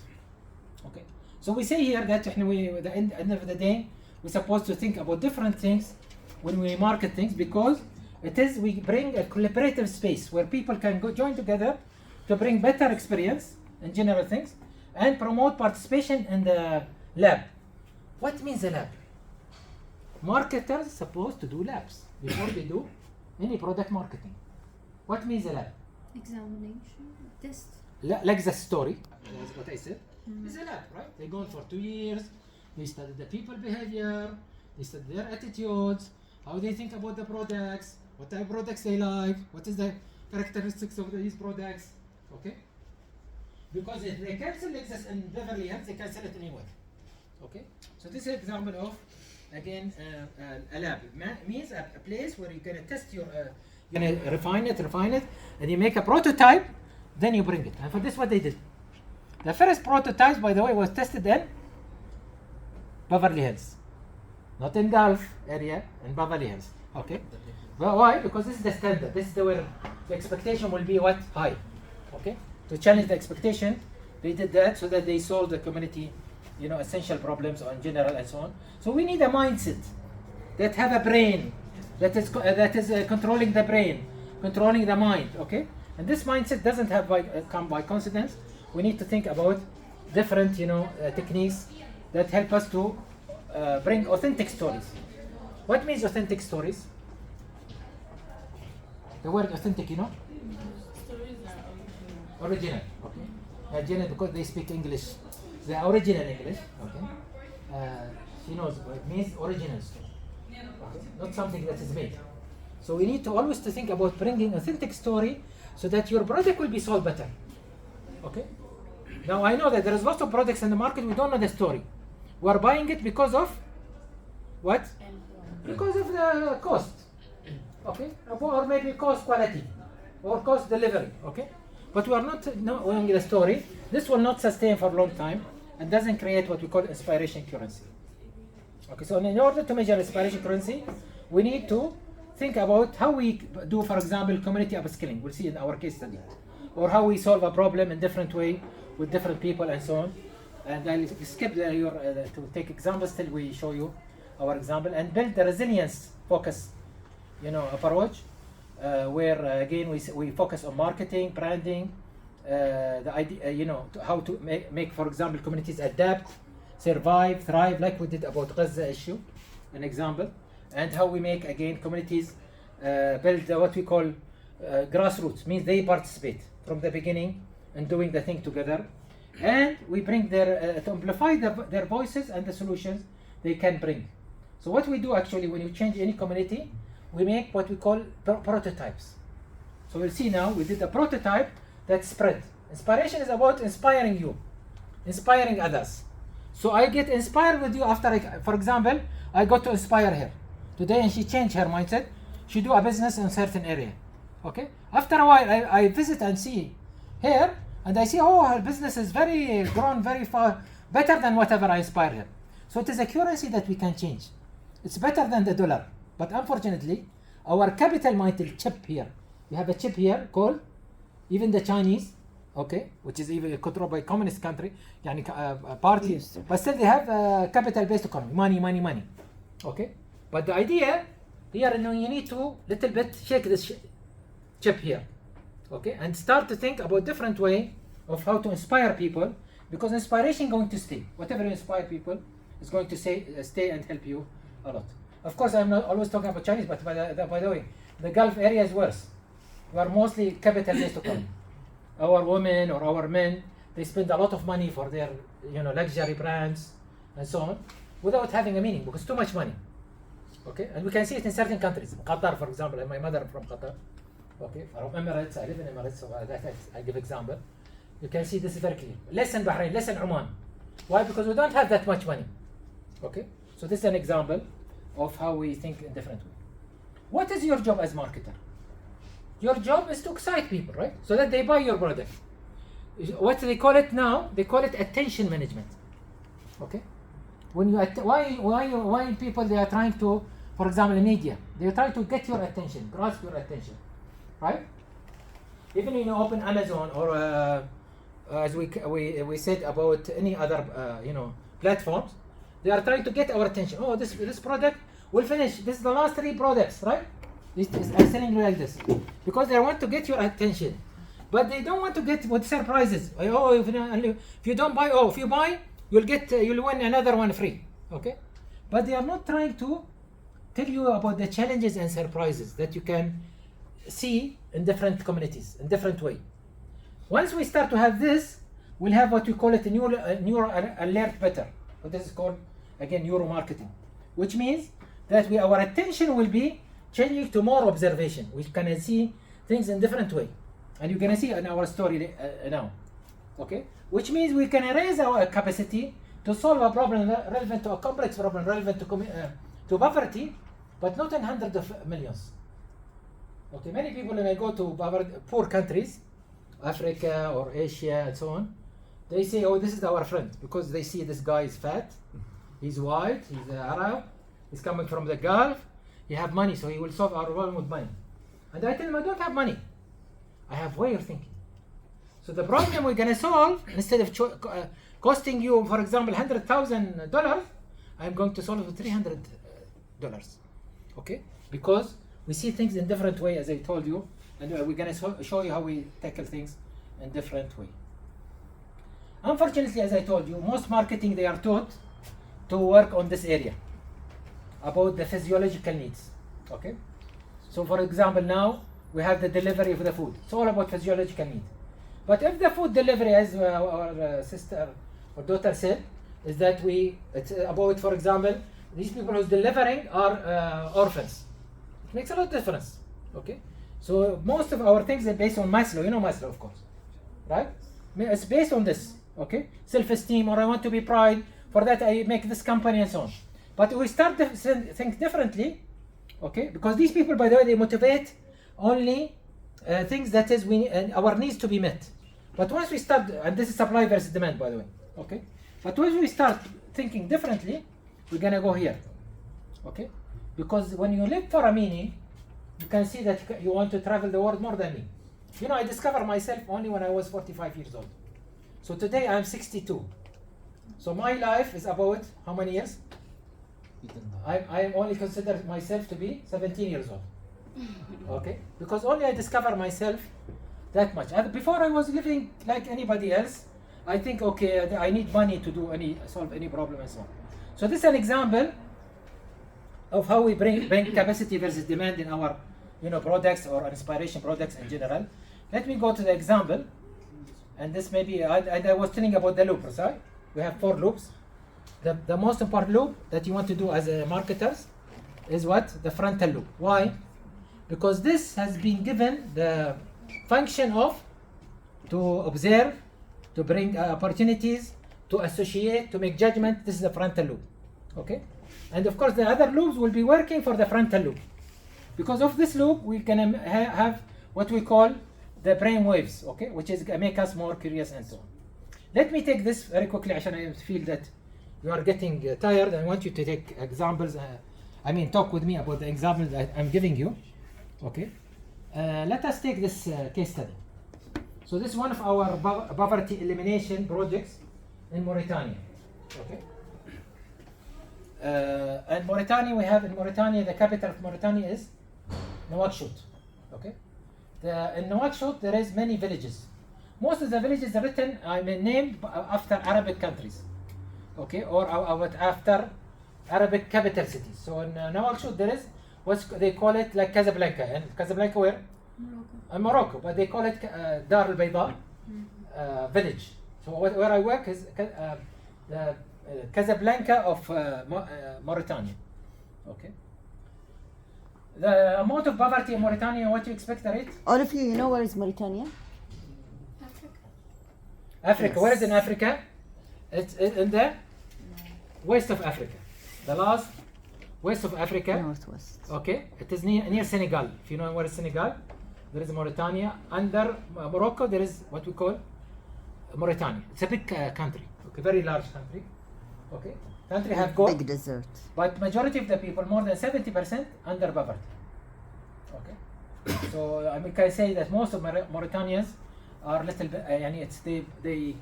Okay, so we say here that at the end of the day, we're supposed to think about different things when we market things, because we bring a collaborative space where people can join together to bring better experience in general things and promote participation in the lab. What means a lab? Marketers supposed to do labs before they do any product marketing. What means a lab? Examination, test. Like the story, that's what I said. It's a lab, right? They go on for 2 years, they study the people behavior, they study their attitudes, how they think about the products, what type of products they like, what is the characteristics of these products, okay? Because if they can sell this in Beverly Hills, they can sell it anywhere, okay? So this is an example of, again, a lab. It means a place where you're gonna test your, you're gonna refine it, and you make a prototype, then you bring it. And for this, what they did. The first prototype, by the way, was tested in Beverly Hills. Not in Gulf area, in Beverly Hills, okay? Well, why? Because this is the standard. This is where the expectation will be what? High, okay? To challenge the expectation, they did that so that they solve the community, essential problems in general and so on. So we need a mindset that have a brain, that is controlling the brain, controlling the mind, okay? And this mindset doesn't have come by coincidence. We need to think about different, techniques that help us to bring authentic stories. What means authentic stories? The word authentic, Stories are original. Okay. Original because they speak English. The original English. Okay. She knows what it means. Original story. Okay. Not something that is made. So we need to always to think about bringing authentic story so that your product will be sold better. Okay. Now I know that there is lots of products in the market. We don't know the story. We are buying it because of what? Because of the cost. Okay, or maybe cost quality. or cost delivery, okay? But we are not knowing the story. This will not sustain for a long time and doesn't create what we call inspiration currency. Okay, so in order to measure inspiration currency, we need to think about how we do, for example, community upskilling. We'll see in our case study. Or how we solve a problem in different way with different people and so on. And I'll skip to take examples till we show you our example and build the resilience focus, approach, where again we focus on marketing, branding, the idea, how to make, for example, communities adapt, survive, thrive, like we did about Gaza issue, an example, and how we make again communities build what we call grassroots, means they participate from the beginning in doing the thing together, and we bring their to amplify their voices and the solutions they can bring. So what we do actually when you change any community, we make what we call prototypes. So we'll see now, we did a prototype that spread. Inspiration is about inspiring you, inspiring others. So I get inspired with you after, for example, I got to inspire her today and she changed her mindset. She do a business in a certain area. Okay. After a while, I visit and see her and I see, oh, her business is grown very far, better than whatever I inspired her. So it is a currency that we can change. It's better than the dollar. But unfortunately, our capital minded chip here, we have a chip here called, even the Chinese, okay, which is even controlled by communist country, party, but still they have a capital-based economy, money, okay. But the idea here, you need to little bit shake this chip here, okay, and start to think about different way of how to inspire people, because inspiration is going to stay. Whatever you inspire people is going to stay and help you a lot. Of course, I'm not always talking about Chinese, but by the way, the Gulf area is worse. We are mostly capital-based economy. Our women or our men, they spend a lot of money for their, luxury brands and so on, without having a meaning, because too much money. Okay, and we can see it in certain countries. Qatar, for example, and my mother from Qatar. Okay, from Emirates, I live in Emirates, so I give example. You can see this is very clear. Less in Bahrain, less in Oman. Why? Because we don't have that much money. Okay, so this is an example of how we think in different ways. What is your job as marketer? Your job is to excite people, right? So that they buy your product. What they call it now? They call it attention management. Okay. When you why people they are trying to, for example, in media, they are trying to get your attention, grasp your attention, right? Even when you open Amazon or as we said about any other platforms, they are trying to get our attention. Oh, this product will finish. This is the last 3 products, right? I'm selling you like this because they want to get your attention, but they don't want to get with surprises. Oh, if you don't buy, if you buy, you'll win another one free. Okay, but they are not trying to tell you about the challenges and surprises that you can see in different communities in different way. Once we start to have this, we'll have what we call it a neuro alert better. What this is called again neuromarketing, which means that our attention will be changing to more observation. We can see things in different way, and you're gonna see in our story now. Okay, which means we can raise our capacity to solve a problem relevant to a complex problem relevant to poverty, but not in hundreds of millions. Okay, many people when they go to poor countries, Africa or Asia and so on, they say, oh, this is our friend, because they see this guy is fat, he's white, he's Arab, he's coming from the Gulf, he have money, so he will solve our problem with money. And I tell him, I don't have money. I have way of thinking. So the problem we're going to solve, instead of costing you, for example, $100,000, I'm going to solve it with $300. Okay? Because we see things in different way, as I told you, and we're going to show you how we tackle things in different way. Unfortunately, as I told you, most marketing, they are taught to work on this area, about the physiological needs. Okay, so for example, now we have the delivery of the food. It's all about physiological need. But if the food delivery, as our sister or daughter said, is that it's about, for example, these people who's delivering are orphans. It makes a lot of difference. Okay, so most of our things are based on Maslow. You know Maslow, of course, right? It's based on this. Okay, self-esteem, or I want to be pride. For that, I make this company and so on. But we start to think differently, okay? Because these people, by the way, they motivate only things that is our needs to be met. But once we start, and this is supply versus demand, by the way, okay? But once we start thinking differently, we're gonna go here, okay? Because when you live for a meaning, you can see that you want to travel the world more than me. You know, I discovered myself only when I was 45 years old. So today I'm 62. So my life is about how many years? I only consider myself to be 17 years old. Okay? Because only I discover myself that much. Before I was living like anybody else. I think, okay, I need money to solve any problem and so on. So this is an example of how we bring capacity versus demand in our products or inspiration products in general. Let me go to the example. And this maybe, I was telling about the loop, right? We have 4 loops. The most important loop that you want to do as a marketers is what? The frontal loop. Why? Because this has been given the function of to observe, to bring opportunities, to associate, to make judgment. This is the frontal loop. Okay? And of course the other loops will be working for the frontal loop. Because of this loop, we can have what we call the brain waves, okay? Which is make us more curious and so on. Let me take this very quickly, عشان I feel that you are getting tired. I want you to take examples. Talk with me about the examples that I'm giving you. Okay. Let us take this case study. So this is one of our poverty elimination projects in Mauritania. Okay. And Mauritania, the capital of Mauritania is Nouakchott. Okay. In Nouakchott there is many villages. Most of the villages are written, named after Arabic countries, okay, or after Arabic capital cities. So in Nouakchott there is they call it like Casablanca. And Casablanca where? Morocco. Morocco, but they call it Dar al Bayda village. So where I work is the Casablanca of Mauritania. Okay. The amount of poverty in Mauritania, what do you expect the rate? All of you know where is Mauritania? Africa. Yes. Where is in Africa? It's in the west of Africa. The last west of Africa. Northwest. Okay. It is near Senegal. If you know where is Senegal, there is Mauritania. Under Morocco, there is what we call Mauritania. It's a big country. Okay, very large country. Okay. Country have got big desert. But majority of the people, more than 70%, under poverty. Okay. So I can say that most of Mauritanians are little bit, they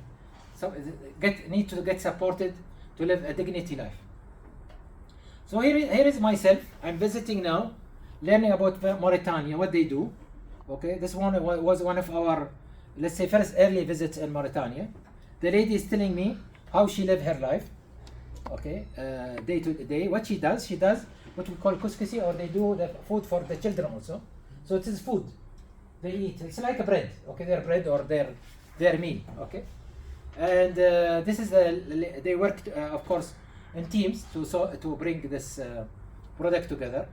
need to get supported to live a dignity life. So here is myself. I'm visiting now, learning about Mauritania, what they do. Okay, this one was one of our, let's say, first early visits in Mauritania. The lady is telling me how she live her life. Okay, day to day. What she does what we call couscousi, or they do the food for the children also. So it is food they eat. It's like a bread. Okay, their bread or their meal. Okay, and this is they work of course in teams to bring this product together.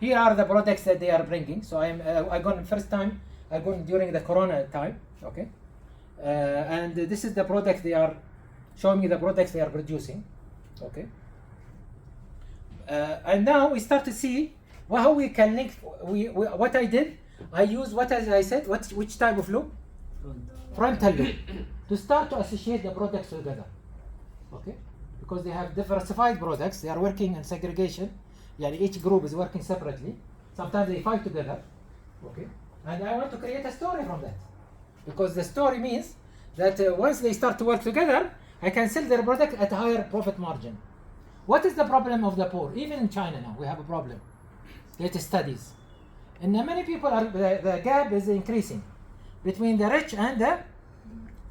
Here are the products that they are bringing. So I gone first time. I gone during the Corona time. Okay, and this is the product they are showing me, the products they are producing. Okay, and now we start to see how we can link. What I did, I used what, as I said, which type of loop? Frontal loop, to start to associate the products together. Okay, because they have diversified products, they are working in segregation. Each group is working separately. Sometimes they fight together. Okay, and I want to create a story from that, because the story means that once they start to work together, I can sell their product at a higher profit margin. What is the problem of the poor? Even in China now, we have a problem. Latest studies. And many people the gap is increasing between the rich and the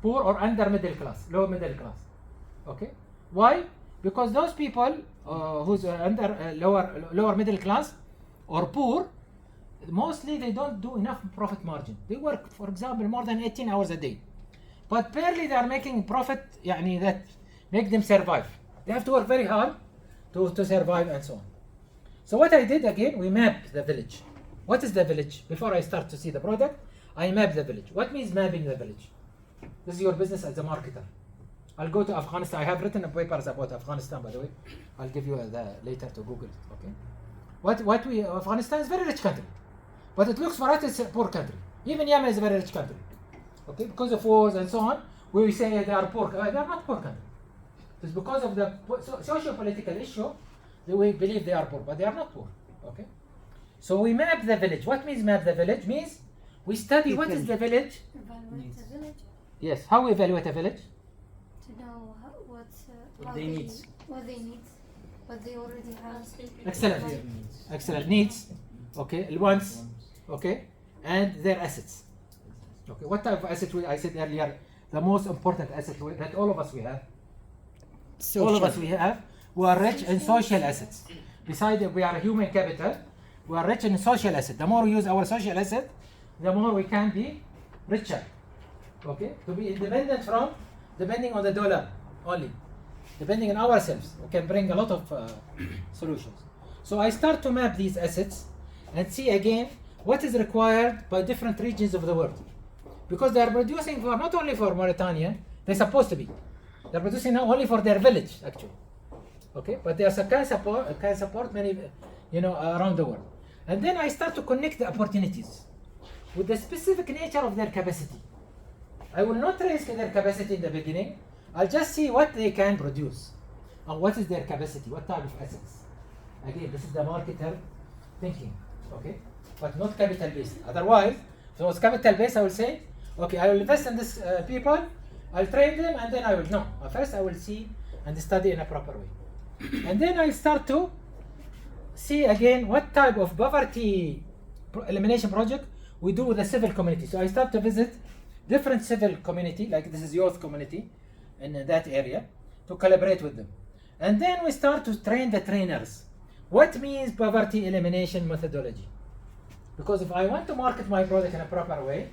poor, or under middle class, low middle class. Okay? Why? Because those people who's under lower middle class or poor, mostly they don't do enough profit margin. They work, for example, more than 18 hours a day. But barely they are making profit that make them survive. They have to work very hard to survive and so on. So what I did again, we mapped the village. What is the village? Before I start to see the product, I map the village. What means mapping the village? This is your business as a marketer. I'll go to Afghanistan. I have written papers about Afghanistan, by the way. I'll give you later to Google it. Okay. Afghanistan is a very rich country, but it looks for us it's a poor country. Even Yemen is a very rich country. Okay, because of wars and so on, we say they are poor. They are not poor country. It's because of the socio-political issue that we believe they are poor, but they are not poor. Okay, so we map the village. What means map the village? Means we study what is the village. Evaluate the village Yes, how we evaluate a village? to know What how they need. what they need, what they already have. Excellent, excellent needs. Okay, wants. Okay, and their assets. Okay, what type of asset? I said earlier, the most important asset that all of us we have. All of us we have. We are rich in social assets. Besides, we are human capital. We are rich in social asset. The more we use our social asset, the more we can be richer. Okay, to be independent from depending on the dollar only, depending on ourselves, we can bring a lot of solutions. So I start to map these assets and see again what is required by different regions of the world, because they are producing for not only for Mauritania, they're supposed to be. They're producing not only for their village actually, okay, but they also can support many, around the world. And then I start to connect the opportunities with the specific nature of their capacity. I will not risk their capacity in the beginning. I'll just see what they can produce and what is their capacity, what type of assets. Again, this is the marketer thinking, okay, but not capital based. Otherwise, if it was capital based, I will say, okay, I will invest in this people, I'll train them, and then I will no. First, I will see and study in a proper way, and then I start to see again what type of poverty elimination project we do with the civil community. So I start to visit different civil community, like this is youth community in that area, to collaborate with them. And then we start to train the trainers. What means poverty elimination methodology? Because if I want to market my product in a proper way,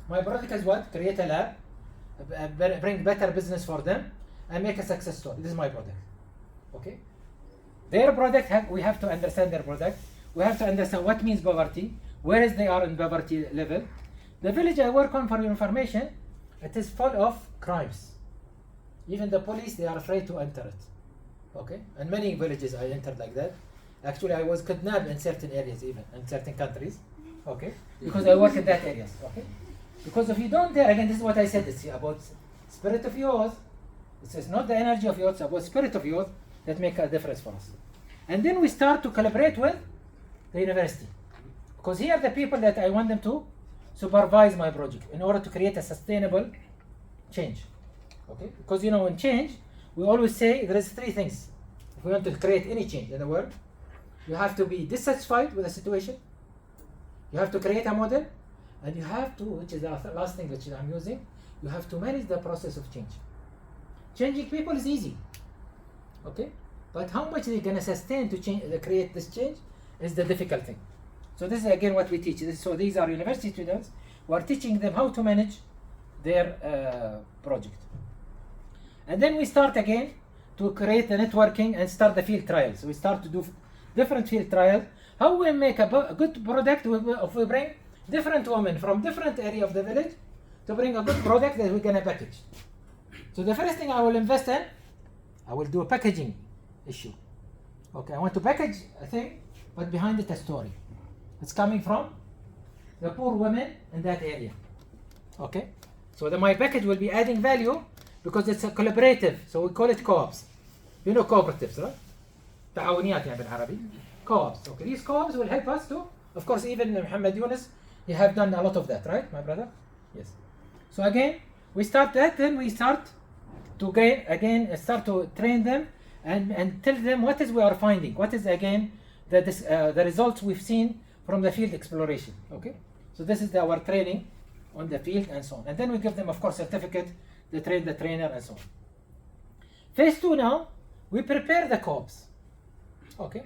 my product is what? Create a lab, bring better business for them, and make a success story. This is my product. Okay? Their product, we have to understand their product. We have to understand what means poverty, where is they are in poverty level. The village I work on, for your information, it is full of crimes. Even the police, they are afraid to enter it. Okay? And many villages I entered like that. Actually, I was kidnapped in certain areas, even in certain countries. Okay? Because I work in that areas. Okay? Because if you don't dare, again, this is what I said, it's about spirit of youth. It's not the energy of youth, it's about spirit of youth that make a difference for us. And then we start to collaborate with the university. Because here are the people that I want them to supervise my project in order to create a sustainable change. Okay? Because in change, we always say there is three things. If we want to create any change in the world, you have to be dissatisfied with the situation, you have to create a model, and you have to, which is the last thing which I'm using, you have to manage the process of change. Changing people is easy, okay? But how much they're gonna sustain to change, create this change is the difficult thing. So this is again what we teach. So these are university students. We are teaching them how to manage their project. And then we start again to create the networking and start the field trials. We start to do different field trials. How we make a good product if we bring different women from different area of the village to bring a good product that we're gonna package. So the first thing I will invest in, I will do a packaging issue. Okay, I want to package a thing, but behind it a story. It's coming from the poor women in that area. Okay, so my package will be adding value because it's a collaborative. So we call it co-ops. You know cooperatives, right? تعاونيات يعني بالعربي. Co-ops. Okay, these co-ops will help us to, of course, even Mohamed Yunus, you have done a lot of that, right, my brother? Yes. So again, we start that, then we start to start to train them and tell them what is we are finding, what is again the results we've seen from the field exploration. Okay, so this is our training on the field and so on, and then we give them, of course, certificate. They train the trainer and so on. Phase 2 now, we prepare the co-ops. Okay,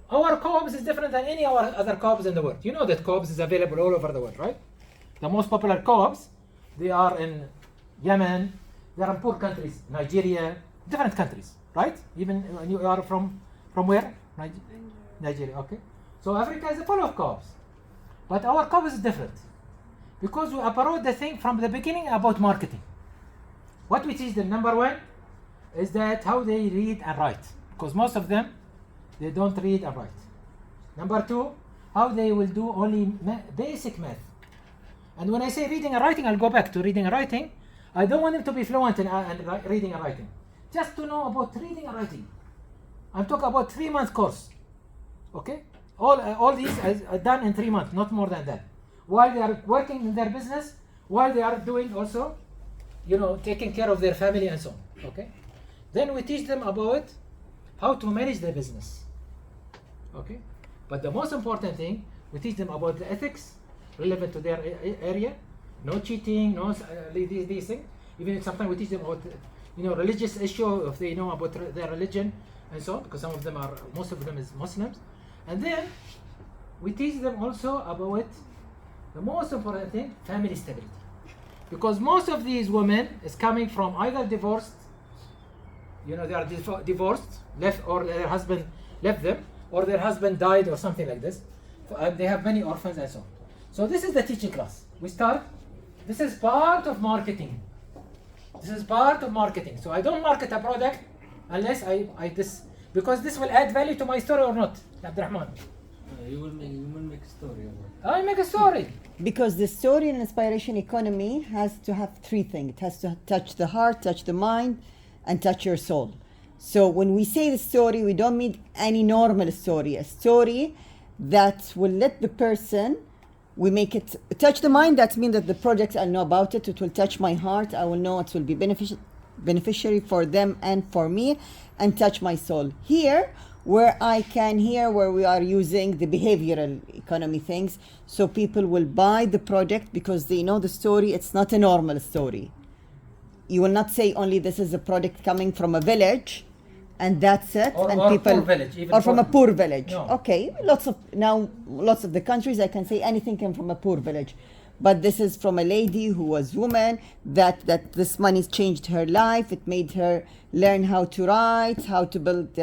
our co-ops is different than any other co-ops in the world. You know that co-ops is available all over the world, right? The most popular co-ops, they are in Yemen, they are in poor countries, Nigeria, different countries, right? Even when you are from where? Nigeria, okay. So Africa is full of co-ops. But our co-ops is different because we approach the thing from the beginning about marketing. What we teach them, number one, is that how they read and write, because most of them, they don't read and write. Number two, how they will do only basic math. And when I say reading and writing, I'll go back to reading and writing. I don't want them to be fluent in reading and writing. Just to know about reading and writing. I'm talking about 3-month course. Okay? All these are done in 3 months, not more than that. While they are working in their business, while they are doing also, taking care of their family and so on. Okay? Then we teach them about how to manage their business. Okay? But the most important thing, we teach them about the ethics relevant to their area. No cheating, no these things. Even sometimes we teach them about religious issue, if they know about their religion and so on, because most of them is Muslims. And then we teach them also about the most important thing, family stability. Because most of these women is coming from either divorced, they are divorced, left, or their husband left them, or their husband died or something like this. And they have many orphans and so on. So this is the teaching class. This is part of marketing. So I don't market a product unless because this will add value to my story or not, Abdurrahman. You will make a story about it. I make a story. Because the story in inspiration economy has to have 3 things. It has to touch the heart, touch the mind, and touch your soul. So when we say the story, we don't mean any normal story. A story that will let the person, we make it touch the mind. That means that the project, I'll know about it. It will touch my heart. I will know it will be beneficiary for them and for me, and touch my soul. Here, where we are using the behavioral economy things, so people will buy the project because they know the story. It's not a normal story. You will not say only this is a product coming from a village, and that's it. Or people, poor village, even or from a poor poor. village. No. Okay, lots of the countries I can say anything came from a poor village, but this is from a lady who was woman that this money changed her life. It made her learn how to write, how to build,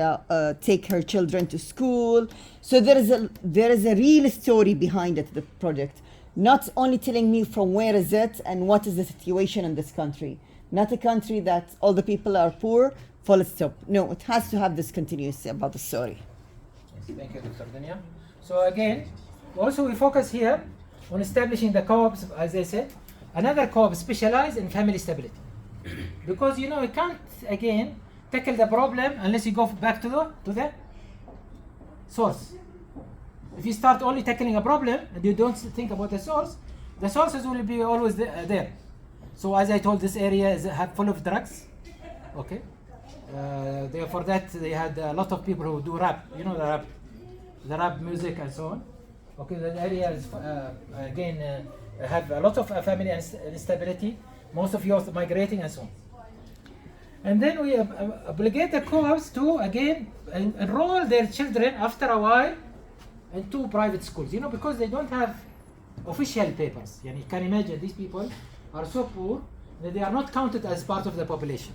take her children to school. So there is a real story behind it, the project. Not only telling me from where is it and what is the situation in this country. Not a country that all the people are poor, full stop. No, it has to have this continuity about the story. Yes, thank you, Dr. Dunya. So again, also we focus here on establishing the co-ops, as I said. Another co-op specialized in family stability. Because you can't again tackle the problem unless you go back to the source. If you start only tackling a problem and you don't think about the sources will be always there. So as I told, this area is full of drugs. Okay. For that they had a lot of people who do rap. The rap music and so on. Okay, the area is have a lot of family instability. Most of youth migrating and so on. And then we obligate the co-ops to again enroll their children after a while into private schools. Because they don't have official papers. You can imagine these people are so poor that they are not counted as part of the population.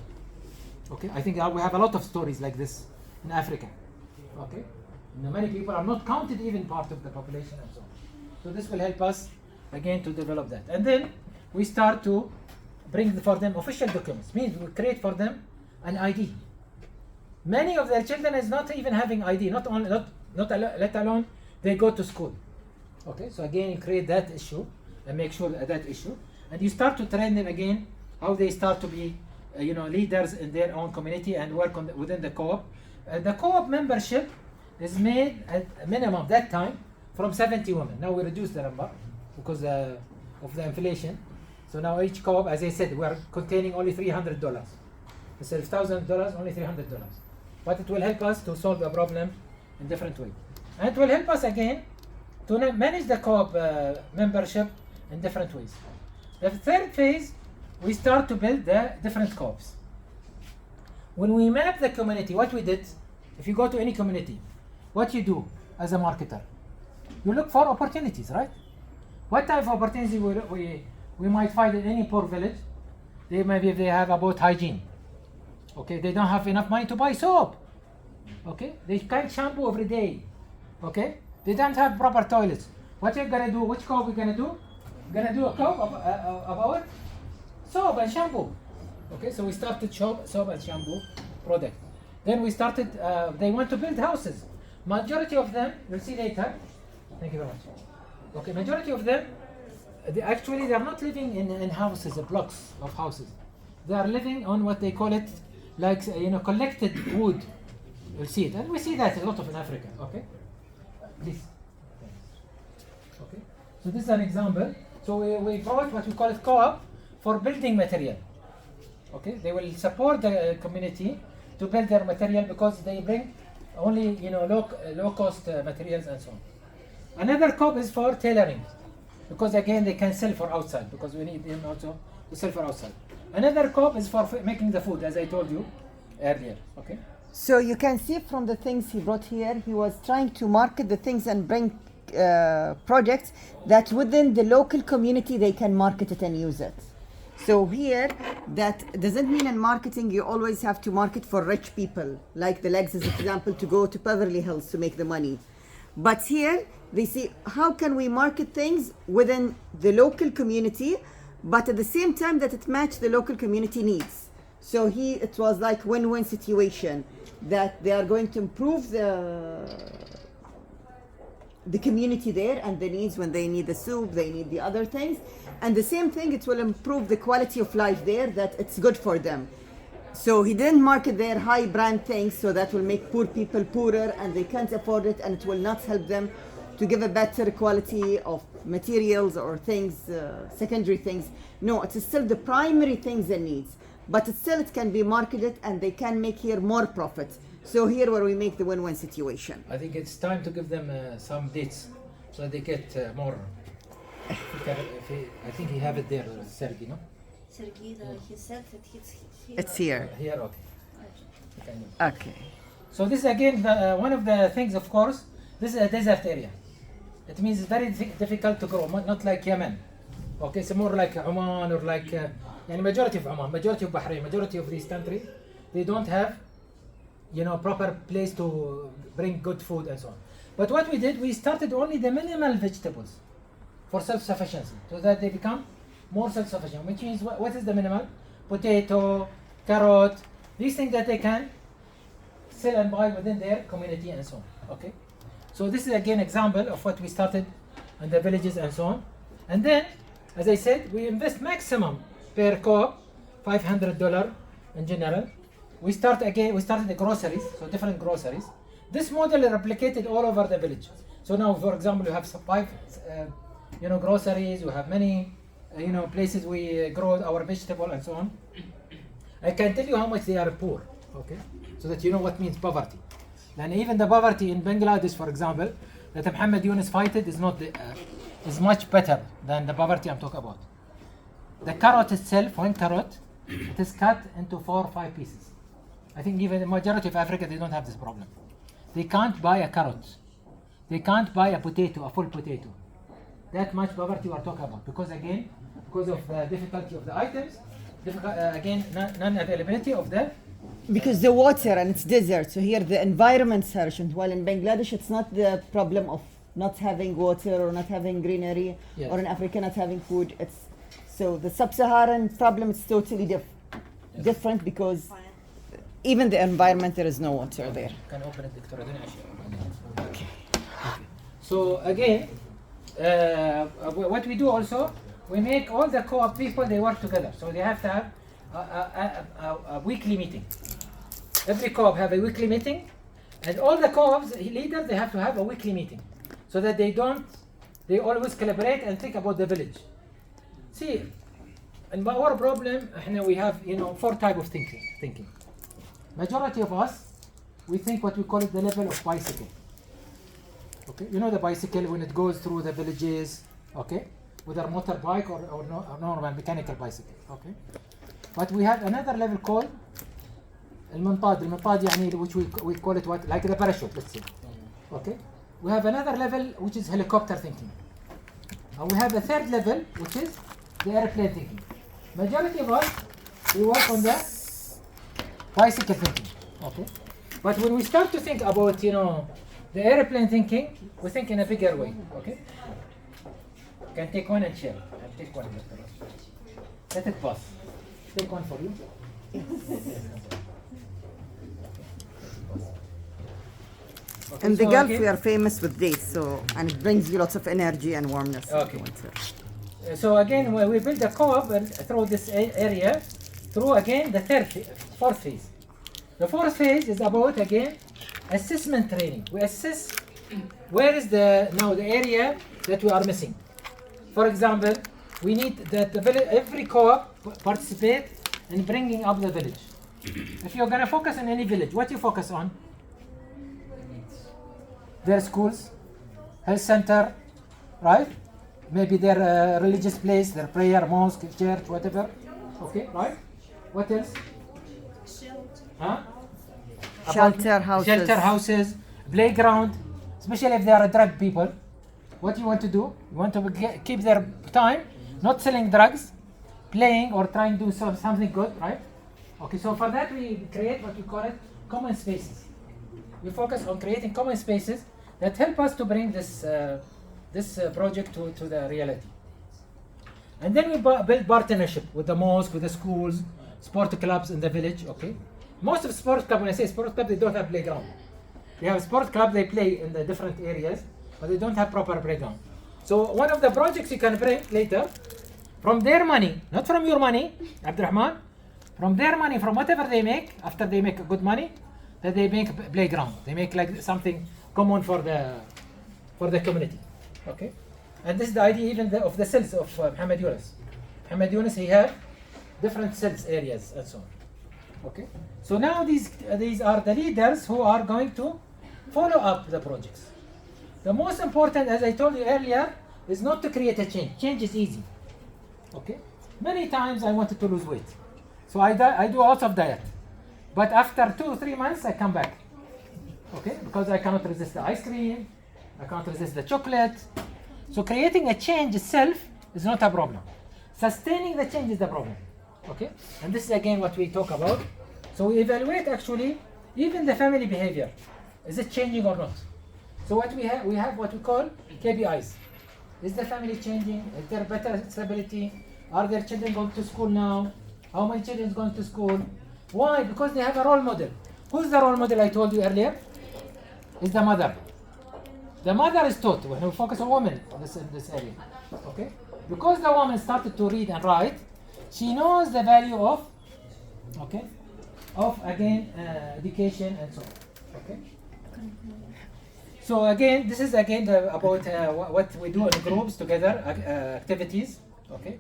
Okay, I think we have a lot of stories like this in Africa. Okay, many people are not counted even part of the population and so on. So this will help us again to develop that. And then we start to bring for them official documents. Means we create for them an ID. Many of their children is not even having ID. Let alone they go to school. Okay, so again you create that issue and make sure that issue, and you start to train them again how they start to be leaders in their own community and work within the co-op. The co-op membership is made at a minimum that time from 70 women. Now we reduce the number because of the inflation. So now each co-op, as I said, we are containing only $300. Instead of $1,000, only $300. But it will help us to solve the problem in different ways. And it will help us again to manage the co-op membership in different ways. The third phase, we start to build the different co-ops. When we map the community, what we did, if you go to any community, what you do as a marketer, you look for opportunities, right? What type of opportunities we might find in any poor village? Maybe they have about hygiene. Okay, they don't have enough money to buy soap. Okay, they can't shampoo every day. Okay, they don't have proper toilets. What are you gonna do? Which co-op we gonna do? Gonna do a co-op about soap and shampoo. Okay, so we started soap and shampoo product. Then we started. They want to build houses. Majority of them, you'll see later. Thank you very much. Okay, majority of them Actually, they are not living in houses, blocks of houses. They are living on what they call it, like collected wood. You'll see it, and we see that a lot of in Africa. Okay, please. Okay, so this is an example. So we brought what we call it co-op for building material. Okay, they will support the community to build their material because they bring only low cost materials and so on. Another co-op is for tailoring, because again they can sell for outside, because we need them also to sell for outside. Another co-op is for making the food, as I told you earlier. Okay. So you can see from the things he brought here, he was trying to market the things and bring projects that within the local community they can market it and use it. So here, that doesn't mean in marketing you always have to market for rich people, like the Legs is example, to go to Beverly Hills to make the money. But here, they see how can we market things within the local community, but at the same time that it match the local community needs. So it was like win-win situation, that they are going to improve the community there and the needs when they need the soup, they need the other things. And the same thing, it will improve the quality of life there, that it's good for them. So he didn't market their high brand things, so that will make poor people poorer and they can't afford it, and it will not help them to give a better quality of materials or things, secondary things. No, it's still the primary things and needs, but still it can be marketed and they can make here more profit. So here where we make the win-win situation. I think it's time to give them some dates so they get more. I think he have it there, Sergey, no? Sergey, he said that it's here. It's here. Here, okay. Okay. So this again, one of the things, of course, this is a desert area. It means it's very difficult to grow, not like Yemen. Okay, it's more like Oman or like, majority of Oman, majority of Bahrain, majority of these countries, they don't have, proper place to bring good food and so on. But what we did, we started only the minimal vegetables for self-sufficiency, so that they become more self-sufficient, which means what is the minimal? Potato, carrot, these things that they can sell and buy within their community and so on. Okay, so this is again example of what we started in the villages and so on. And then, as I said, we invest maximum per co-op $500 in general. We started the groceries, so different groceries. This model is replicated all over the village. So now, for example, you have 5 groceries, you have many places we grow our vegetable and so on. I can tell you how much they are poor, okay? So that you know what means poverty. And even the poverty in Bangladesh, for example, that Mohamed Yunus fighted is not is much better than the poverty I'm talking about. The carrot itself, one carrot, it is cut into 4 or 5 pieces. I think even the majority of Africa, they don't have this problem. They can't buy a carrot. They can't buy a potato, a full potato. That much poverty we are talking about, because of the difficulty of the items, non-availability of the... Because the water and it's desert, so here the environment is harsh, while in Bangladesh it's not the problem of not having water or not having greenery, yes, or in Africa not having food. So the sub-Saharan problem is totally different, because even the environment, there is no water there. Can open it, Dr. Okay. So again, what we do also, we make all the co-op people, they work together. So they have to have a weekly meeting. Every co-op have a weekly meeting, and all the co-ops leaders, they have to have a weekly meeting, so that they always collaborate and think about the village. See, and our problem, we have 4 types of thinking. Majority of us, we think what we call it the level of bicycle. Okay, the bicycle when it goes through the villages, okay, with a motorbike or normal mechanical bicycle, okay. But we have another level called المنطاد, which we call it what, like the parachute, let's say, okay. We have another level which is helicopter thinking, and we have a third level which is the airplane thinking. Majority of us, we work on the bicycle thinking, okay. But when we start to think about the airplane thinking, we think in a bigger way, okay. You can take one and share. I'll take one. Let it pass. Take one for you. Okay, in the so Gulf, again, we are famous with dates, and it brings you lots of energy and warmness. Okay. So again, we build a co-op through this area, through again the fourth phase. The fourth phase is about again assessment training. We assess where is the area that we are missing. For example, we need that every co-op participate in bringing up the village. If you're gonna focus on any village, what you focus on? Their schools, health center, right? Maybe their religious place, their prayer, mosque, church, whatever. Okay, right? What else? Huh? Shelter houses. Shelter houses, playground, especially if they are drug people. What you want to do? You want to keep their time, not selling drugs, playing or trying to do something good, right? Okay, so for that we create what we call it common spaces. We focus on creating common spaces that help us to bring this project to the reality. And then we build partnership with the mosque, with the schools, sport clubs in the village, okay? Most of sport clubs, when I say sport club, they don't have playground. They have a sport club, they play in the different areas, but they don't have proper playground. So one of the projects you can bring later, from their money, not from your money, Abdurrahman, from their money, from whatever they make, after they make good money, that they make a playground. They make like something common for the community, okay? And this is the idea even of the cells of Mohamed Yunus. Mohamed Yunus, he had different cells areas and so on. Okay, so now these are the leaders who are going to follow up the projects. The most important, as I told you earlier, is not to create a change. Change is easy. Okay, many times I wanted to lose weight, so I do lots of diet, but after 2 or 3 months I come back. Okay, because I cannot resist the ice cream, I can't resist the chocolate. So creating a change itself is not a problem. Sustaining the change is the problem. Okay, and this is again what we talk about. So we evaluate actually even the family behavior. Is it changing or not? So what we have what we call KPIs. Is the family changing? Is there better stability? Are their children going to school now? How many children is going to school? Why? Because they have a role model. Who's the role model I told you earlier? Is the mother. The mother is taught when we focus on women in this area. Okay? Because the woman started to read and write, she knows the value of, okay, of again education and so on. Okay. So again, this is again about what we do in groups together, activities. Okay.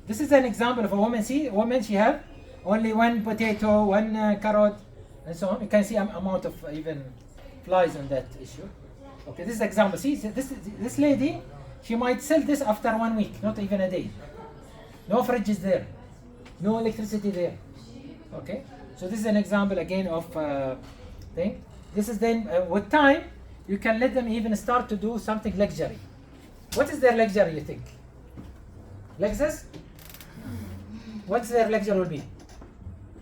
This is an example of a woman. See, a woman, she have only one potato, one carrot, and so on. You can see amount of even flies on that issue. Okay, this is example. See, this lady, she might sell this after 1 week, not even a day. No fridge is there, no electricity there. Okay, so this is an example again of thing. This is then with time you can let them even start to do something luxury. What is their luxury, you think? Lexus? What's their luxury will be?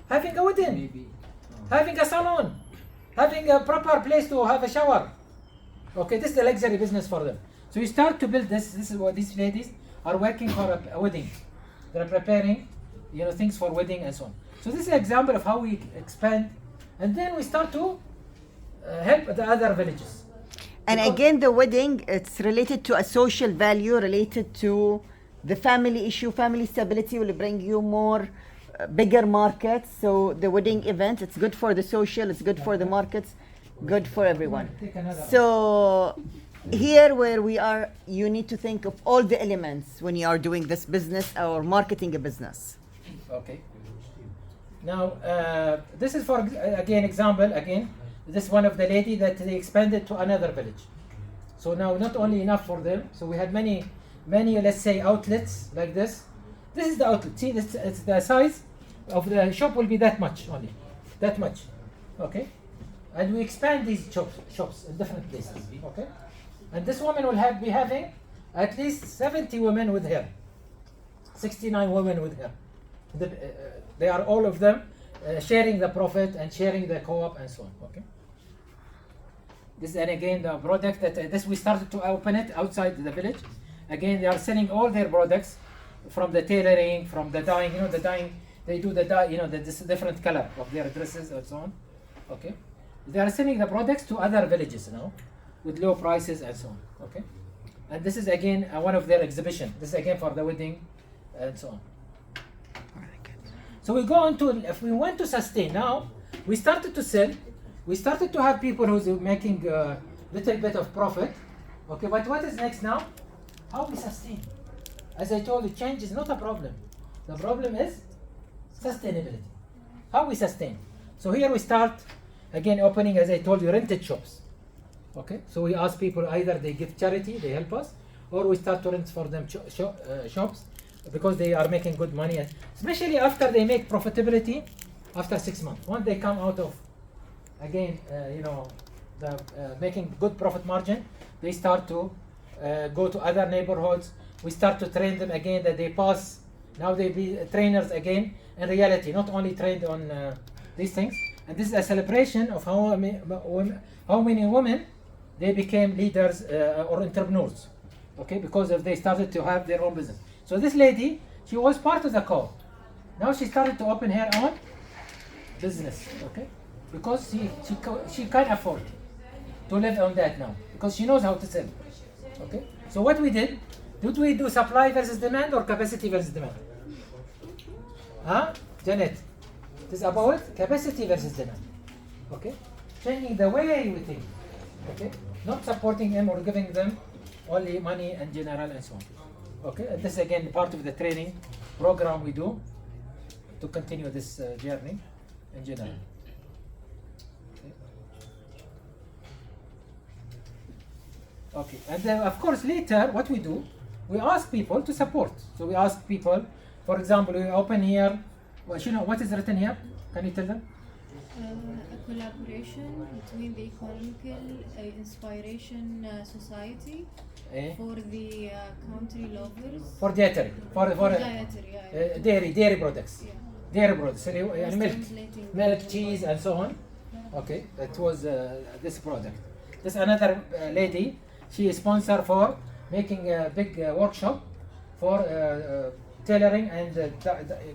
Having a wedding, maybe. Having a salon, having a proper place to have a shower. Okay, this is the luxury business for them. So you start to build this. This is what these ladies are working for a wedding. They're preparing, things for wedding and so on. So this is an example of how we expand, and then we start to help the other villages. And again, the wedding, it's related to a social value, related to the family issue. Family stability will bring you more bigger markets. So the wedding event, it's good for the social, it's good for the markets, good for everyone. So here where we are, you need to think of all the elements when you are doing this business or marketing a business. Okay. Now, this is for, again, example, this one of the lady that they expanded to another village. So now not only enough for them, so we had many, let's say, outlets like this. This is the outlet. See, it's the size of the shop will be that much only, that much. Okay. And we expand these shops in different places. Okay. And this woman will be having at least 70 women with her, 69 women with her. They are all of them sharing the profit and sharing the co-op and so on. Okay. This is, and again, the product that this we started to open it outside the village. Again, they are selling all their products, from the tailoring, from the dyeing. The dyeing, they do the dye. This different color of their dresses and so on. Okay. They are selling the products to other villages now, with low prices and so on. Okay. And this is again one of their exhibition. This is again for the wedding and so on. So we go on to, if we want to sustain, now we started to sell, we started to have people who's making a little bit of profit. Okay, but what is next now? How we sustain? As I told you, change is not a problem. The problem is sustainability. How we sustain? So here we start again opening, as I told you, rented shops. Okay, so we ask people either they give charity, they help us, or we start to rent for them shops because they are making good money, especially after they make profitability after 6 months. Once they come out of, again, the making good profit margin, they start to go to other neighborhoods. We start to train them again that they pass. Now they be trainers again in reality, not only trained on these things. And this is a celebration of how many women they became leaders or entrepreneurs, okay, because they started to have their own business. So this lady, she was part of the co-op. Now she started to open her own business, okay, because she can afford to live on that now, because she knows how to sell, okay. So what we did we do supply versus demand or capacity versus demand? Huh, Janet? It is about capacity versus demand, okay, changing the way we think, okay, not supporting them or giving them only money in general and so on. Okay, and this again part of the training program we do to continue this journey in general. Okay, and of course later what we do, we ask people to support. So we ask people, for example, we open here, well, what is written here? Can you tell them? A collaboration between the Economical Inspiration Society for the country lovers. For dietary, for dietary, dairy products. Yeah. Dairy products, and translating milk, cheese, and so on. Okay, it was this product. This another lady, she is sponsor for making a big workshop for tailoring and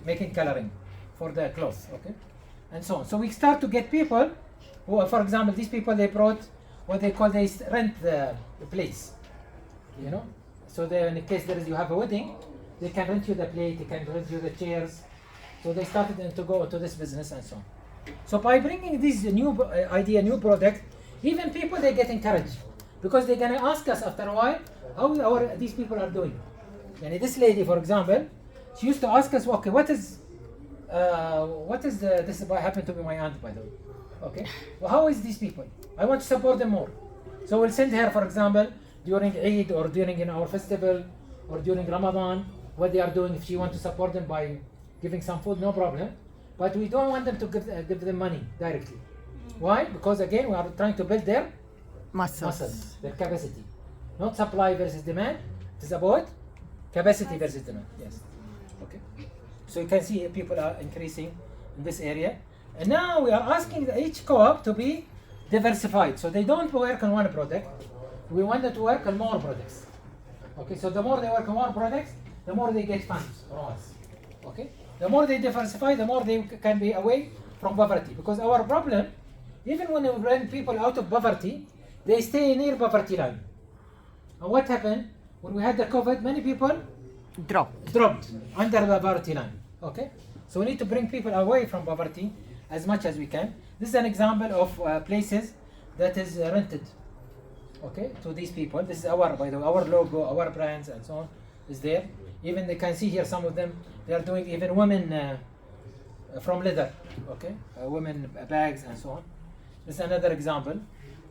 making coloring for the clothes, okay, and so on. So we start to get people who, for example, these people, they brought what they call, they rent the place, so in case you have a wedding, they can rent you the plate, they can rent you the chairs. So they started to go to this business and so on. So by bringing this new idea, new product, even people, they get encouraged, because they're gonna ask us after a while how these people are doing. And this lady, for example, she used to ask us, okay, what is this happened to be my aunt, by the way. Okay, well, how is these people? I want to support them more. So we'll send her, for example, during Eid or during our festival or during Ramadan, what they are doing. If she wants to support them by giving some food, no problem. But we don't want them to give them money directly. Why? Because again, we are trying to build their muscles, their capacity. Not supply versus demand. It is about capacity versus demand. Yes. Okay. So you can see people are increasing in this area. And now we are asking each co-op to be diversified. So they don't work on one product. We want them to work on more products. Okay. So the more they work on more products, the more they get funds from us. Okay. The more they diversify, the more they can be away from poverty. Because our problem, even when we bring people out of poverty, they stay near poverty line. And what happened? When we had the COVID, many people dropped under the poverty line. Okay? So we need to bring people away from poverty as much as we can. This is an example of places that is rented, okay, to these people. This is by the way, our logo, our brands, and so on is there. Even they can see here some of them, they are doing even women from leather, okay, women bags and so on. This is another example,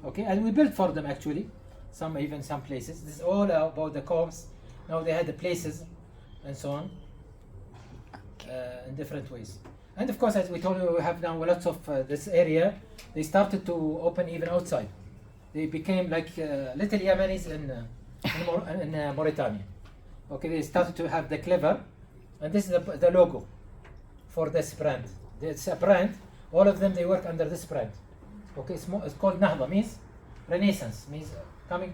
okay, and we built for them actually, some places. This is all about the co-ops. Now they had the places and so on in different ways. And of course, as we told you, we have now lots of this area. They started to open even outside. They became like little Yemenis in Mauritania. Okay, they started to have the clever, and this is the logo for this brand. It's a brand. All of them, they work under this brand. Okay, it's called Nahda, means renaissance, means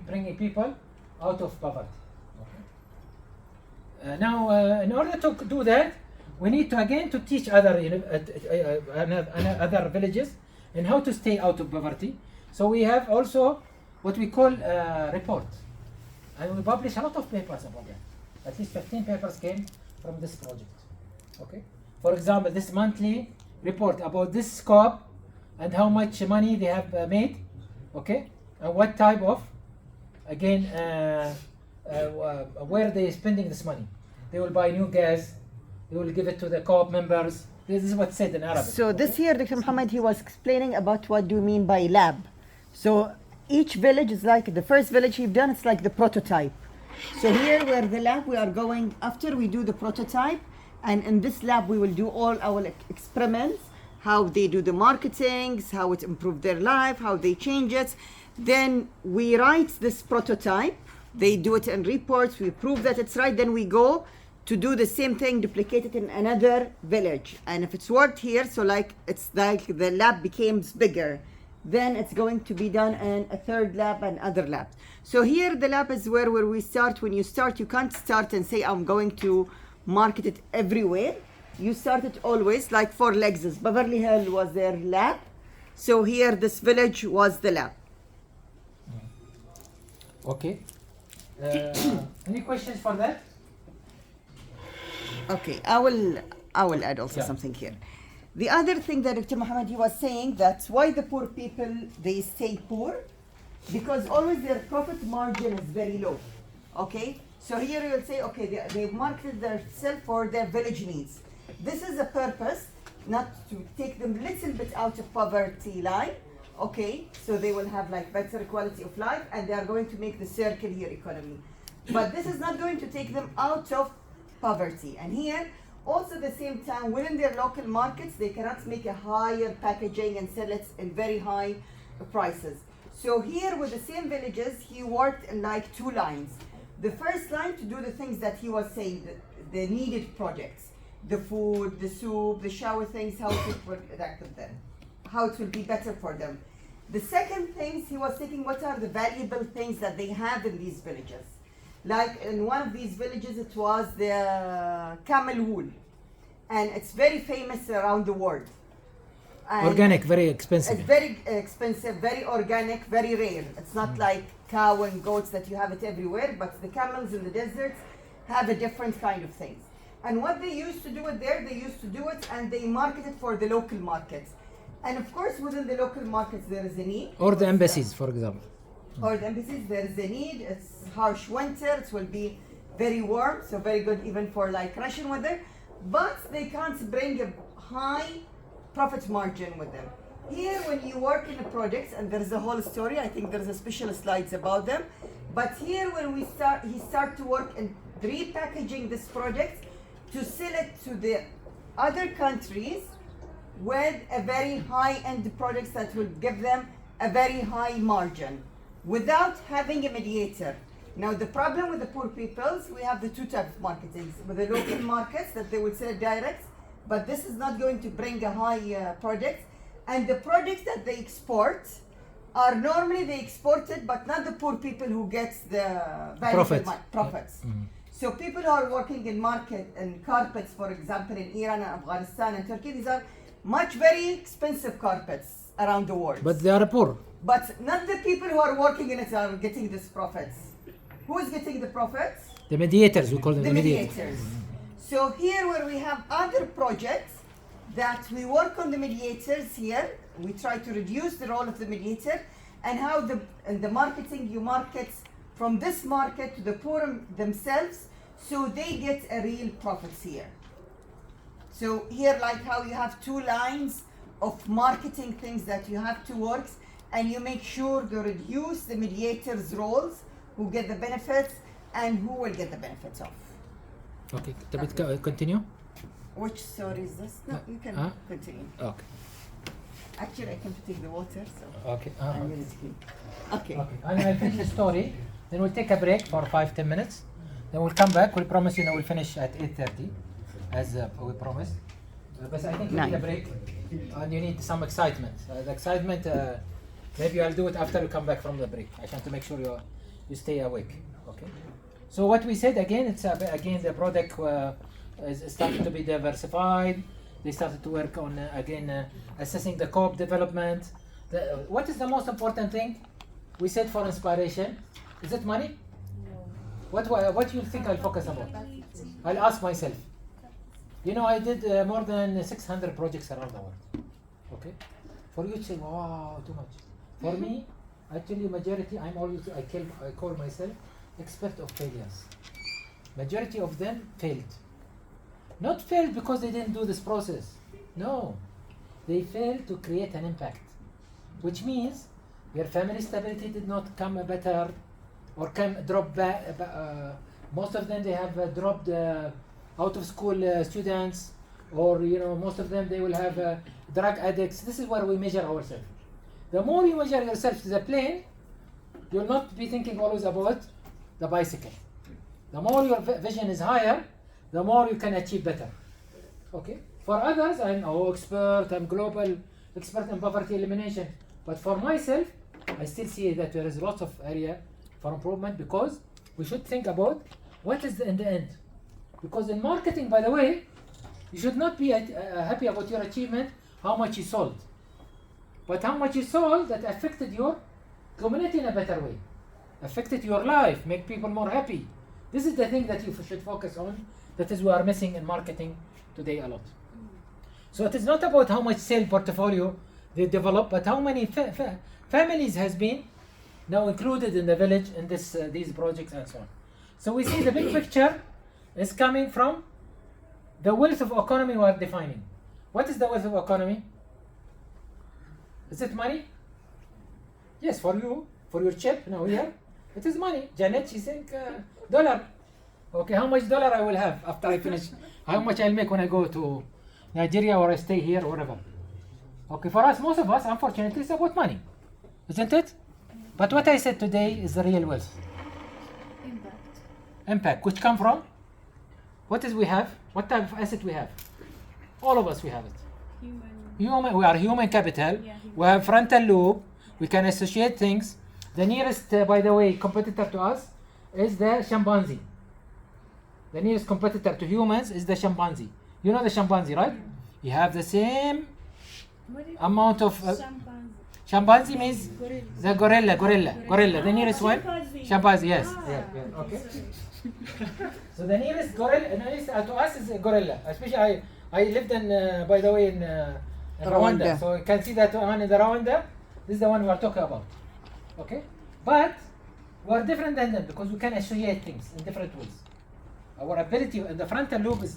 bringing people out of poverty. Okay. Now, in order to do that, we need to again to teach other other villages and how to stay out of poverty. So we have also what we call report. And we publish a lot of papers about that. At least 15 papers came from this project. Okay. For example, this monthly report about this scope and how much money they have made. Okay. And what type of, again, where they spending this money. They will buy new gas. They will give it to the co-op members. This is what's said in Arabic. So this here, Dr. Mohammed, he was explaining about what do you mean by lab. So each village is like, the first village you've done, it's like the prototype. So here where the lab, we are going, after we do the prototype, and in this lab we will do all our experiments, how they do the marketing, how it improved their life, how they change it. Then we write this prototype, they do it in reports, we prove that it's right, then we go to do the same thing, duplicate it in another village. And if it's worked here, so like it's like the lab becomes bigger, then it's going to be done in a third lab and other labs. So here the lab is where we start. When you start, you can't start and say I'm going to market it everywhere. You start it always, like for Lexus, Beverly Hills was their lab. So here this village was the lab. Okay. Any questions for that? Okay, I will add also something here. The other thing that Dr. Mohammed, he was saying that why the poor people, they stay poor, because always their profit margin is very low. Okay, so here you will say, okay, they market themselves for their village needs. This is a purpose, not to take them little bit out of poverty line. Okay, so they will have like better quality of life, and they are going to make the circular economy. But this is not going to take them out of poverty. And here, also at the same time, within their local markets, they cannot make a higher packaging and sell it in very high prices. So here with the same villages, he worked in like two lines. The first line to do the things that he was saying, the needed projects, the food, the soup, the shower things, how to protect them, how it will be better for them. The second things, he was thinking what are the valuable things that they have in these villages. Like in one of these villages, it was the camel wool, and it's very famous around the world. And organic, very expensive. It's very expensive, very organic, very rare. It's not like cow and goats that you have it everywhere, but the camels in the deserts have a different kind of things. And what they used to do it there, they used to do it and they market it for the local markets. And of course, within the local markets, there is a need. Or the embassies, for example. Or the embassies, there is a need. It's harsh winter. It will be very warm, so very good even for like Russian weather. But they can't bring a high profit margin with them. Here, when you work in the projects, and there's a whole story, I think there's a special slides about them. But here, when he start to work in repackaging this project to sell it to the other countries with a very high-end products that will give them a very high margin without having a mediator. Now the problem with the poor peoples, we have the two types of marketing. With the local markets that they will sell direct, but this is not going to bring a high project. And the projects that they export are normally they exported, but not the poor people who gets the profits. Mm-hmm. So people who are working in market and carpets, for example, in Iran and Afghanistan and Turkey, these are much very expensive carpets around the world. But they are poor. But not the people who are working in it are getting these profits. Who is getting the profits? The mediators, we call them The the mediators. mediators. So here where we have other projects that we work on the mediators here, we try to reduce the role of the mediator and how in the marketing you market from this market to the poor themselves so they get a real profits here. So here like how you have two lines of marketing things that you have to work and you make sure to reduce the mediators' roles, who get the benefits and who will get the benefits of. Okay, continue. Which story is this? No, you can continue. Okay. Actually, I came to take the water, so Okay. I'm going to clean. Okay. Okay. And I'll finish the story. Then we'll take a break for 5-10 minutes. Then we'll come back. We'll promise you that we'll finish at 8:30, as we promised. But I think you need a break, and you need some excitement. The excitement, maybe I'll do it after we come back from the break. I want to make sure you stay awake. Okay. So what we said again, it's again the product is starting to be diversified. They started to work on assessing the co-op development. What is the most important thing we said for inspiration? Is it money? What do you think I'll focus about? I'll ask myself. You know, I did more than 600 projects around the world. Okay? For you to say, wow, too much. For me, actually, majority, I call myself expert of failures. Majority of them failed. Not failed because they didn't do this process. No. They failed to create an impact. Which means your family stability did not come better or drop back. Most of them, they have dropped out of school students, or you know, most of them, they will have drug addicts. This is where we measure ourselves. The more you measure yourself to the plane, you'll not be thinking always about the bicycle. The more your vision is higher, the more you can achieve better. Okay? For others, I'm expert, I'm global expert in poverty elimination. But for myself, I still see that there is lots of area for improvement, because we should think about what is in the end. Because in marketing, by the way, you should not be happy about your achievement, how much you sold. But how much you sold that affected your community in a better way, affected your life, make people more happy. This is the thing that you should focus on. That is we are missing in marketing today a lot. So it is not about how much sale portfolio they develop, but how many families has been now included in the village in these projects and so on. So we see the big picture is coming from the wealth of economy we are defining. What is the wealth of economy? Is it money? Yes, for you, for your chip now here, it is money. Janet, she think dollar. Okay, how much dollar I will have after I finish? How much I'll make when I go to Nigeria or I stay here or wherever? Okay, for us, most of us, unfortunately, it's about money, isn't it? But what I said today is the real wealth. Impact, which come from? What is we have? What type of asset we have? All of us, we have it. Human. We are human capital. Yeah, we have frontal lobe. We can associate things. The nearest, by the way, competitor to us is the chimpanzee. The nearest competitor to humans is the chimpanzee. You know the chimpanzee, right? You have the same amount of... chimpanzee means the gorilla. The nearest one? Chimpanzee, yes. Yeah. Okay. So the nearest gorilla to us is a gorilla. Especially I lived in, by the way, in Rwanda. So you can see that one in the Rwanda. This is the one we are talking about. Okay? But we are different than them because we can associate things in different ways. Our ability in the frontal lobe is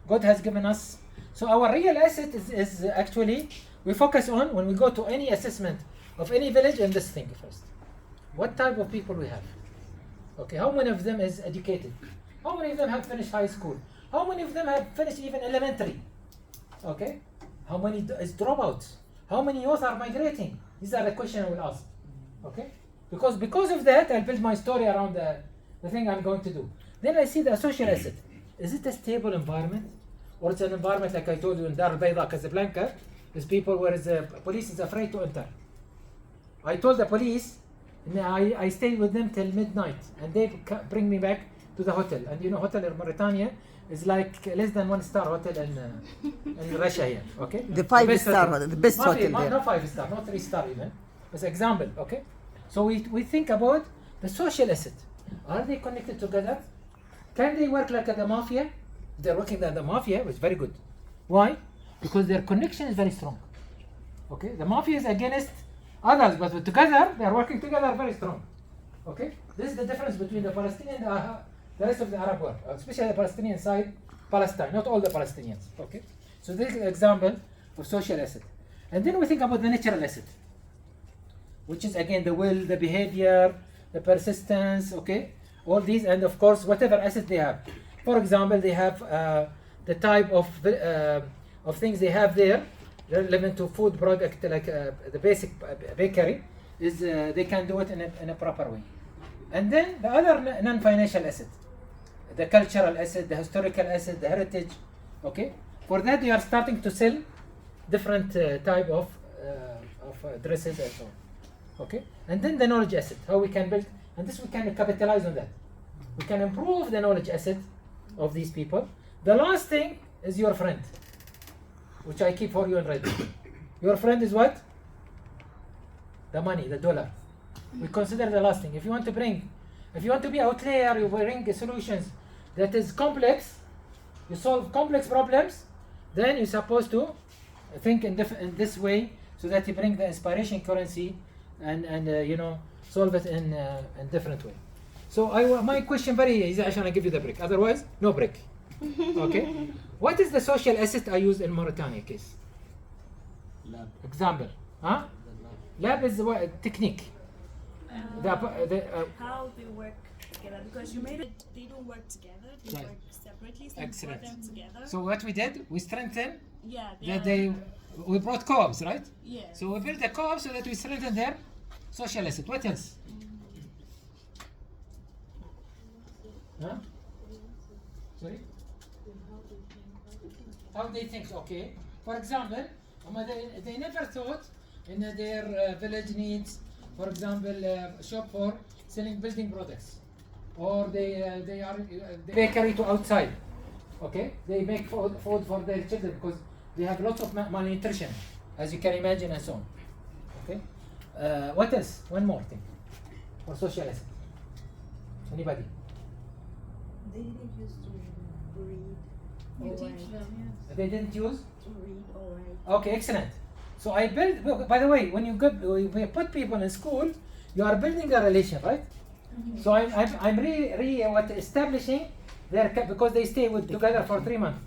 God has given us. So our real asset is actually, we focus on when we go to any assessment of any village in this thing first. What type of people we have? Okay, how many of them is educated? How many of them have finished high school? How many of them have finished even elementary? Okay, how many is dropouts? How many youth are migrating? These are the questions I will ask. Okay, because of that, I'll build my story around the thing I'm going to do. Then I see the social asset. Is it a stable environment? Or it's an environment like I told you in Dar al-Bayda, Casablanca, there's people where the police is afraid to enter. I told the police, I stayed with them till midnight, and they bring me back to the hotel. And you know, hotel in Mauritania is like less than 1-star hotel in Russia here. Okay, the 5-star, the best hotel there. Not 5-star, not 3-star even. As an example, okay. So we think about the social asset. Are they connected together? Can they work like the mafia? They're working like the mafia, which is very good. Why? Because their connection is very strong. Okay, the mafia is against others, but together they are working together very strong. Okay, this is the difference between the Palestinian and the rest of the Arab world, especially the Palestinian side, Palestine, not all the Palestinians. Okay, so this is an example of social asset. And then we think about the natural asset, which is again the will, the behavior, the persistence. Okay, all these, and of course whatever asset they have. For example, they have the type of things they have there relevant to food product, like the basic bakery, is they can do it in a proper way. And then the other non-financial asset, the cultural asset, the historical asset, the heritage. Okay, for that they are starting to sell different type of dresses and so on. Okay, and then the knowledge asset, how we can build, and this we can capitalize on that. We can improve the knowledge asset of these people. The last thing is your friend, which I keep for you in red. Your friend is what? The money, the dollar. We consider the last thing. If you want to bring If you want to be outlier, you bring solutions that is complex. You solve complex problems. Then you're supposed to think in this way, so that you bring the inspiration currency and you know, solve it in different way. So my question very easy. I shall give you the break. Otherwise, no break. Okay. What is the social asset I use in Mauritania case? Lab. Example. Huh? Lab is the technique. How they work together, because you made it, they don't work together, they Right. work separately, so Excellent. you brought them together. So what we did, we strengthened. Yeah, We brought co-ops, right? yeah. So we built a co-op so that we strengthen their social asset. What else? Huh? Sorry? How they think, okay. For example, they never thought in their village needs, for example, shop for selling building products. Or they are bakery to outside. Okay? They make food for their children because they have lots of malnutrition, as you can imagine, and so on. Okay? What else? One more thing for social asset. Anybody? They didn't used to read You or teach write. them, yes. They didn't use? To read or write. Okay, excellent. So I build. By the way, when you put people in school, you are building a relation, right? Mm-hmm. So I'm establishing their because they stay together for 3 months.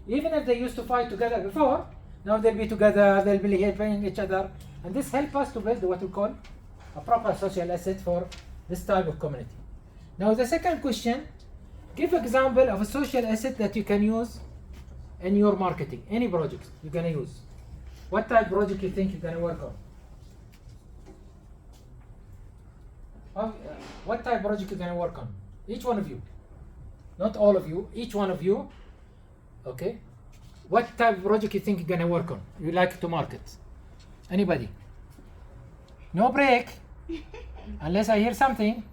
Even if they used to fight together before, now they'll be together. They'll be helping each other, and this helps us to build what we call a proper social asset for this type of community. Now the second question: give example of a social asset that you can use in your marketing. Any project you're gonna use. What type of project you think you're gonna work on? What type of project you're gonna work on? Each one of you. Not all of you. Each one of you. Okay. What type of project you think you're gonna work on? You like to market? Anybody? No break. Unless I hear something.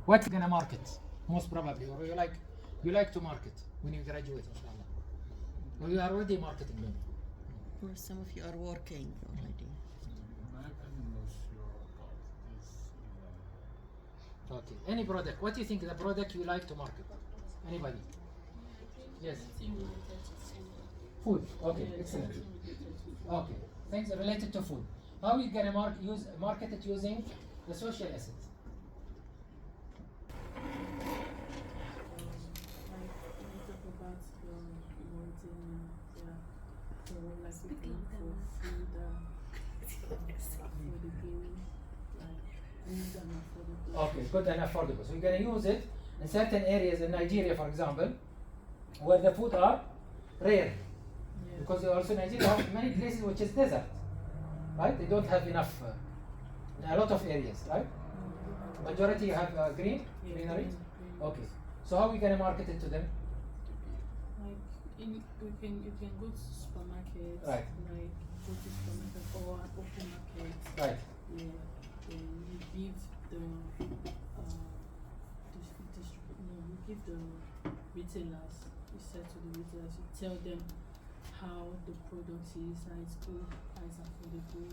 What you gonna market? Most probably, or you like to market when you graduate, inshallah. Or you are already marketing them. Or some of you are working already. Okay. Any product. What do you think the product you like to market? Anybody? Yes. Food. Okay. Excellent. Okay. Things related to food. How are you gonna market it using the social assets? Okay, good and affordable. So you're going to use it in certain areas in Nigeria, for example, where the food are rare. Because also Nigeria have many places which is desert, right? They don't have enough, a lot of areas, right? Majority you have greenery. Okay. So how are we going to market it to them? You can go to supermarkets, Right. like go to supermarket or an open market. Right. Yeah, then you give you give the retailers, you say to the retailers, you tell them how the product is, how it's good, how it's affordable,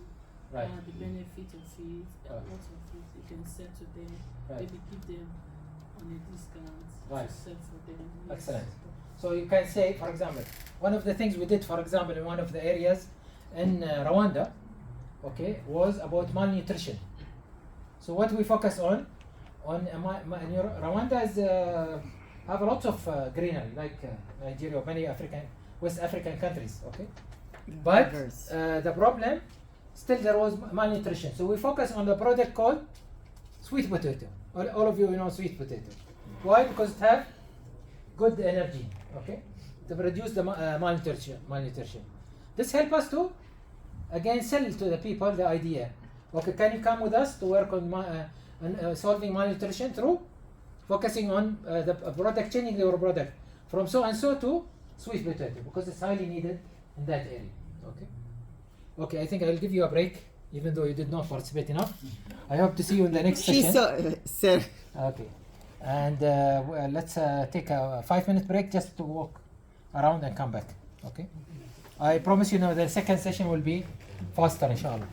Right. the benefit of it, a lot of it. You can sell to them, Right. maybe give them on a discount Right. to sell for them. Yes. Excellent. So you can say, for example, one of the things we did, for example, in one of the areas in Rwanda, okay, was about malnutrition. So what we focus on Rwanda is have lots of greenery, like Nigeria or many West African countries, okay. But the problem, still there was malnutrition. So we focus on the product called sweet potato. All of you know sweet potato. Why? Because it have good energy, okay, to reduce the malnutrition. This helps us to, again, sell to the people the idea. Okay, can you come with us to work on solving malnutrition through focusing on the product, changing your product from so and so to sweet potato because it's highly needed in that area. Okay. Okay, I think I'll give you a break, even though you did not participate enough. I hope to see you in the next session. Sir. Okay. And let's take a 5-minute break just to walk around and come back. Okay. I promise you now the second session will be faster, inshallah.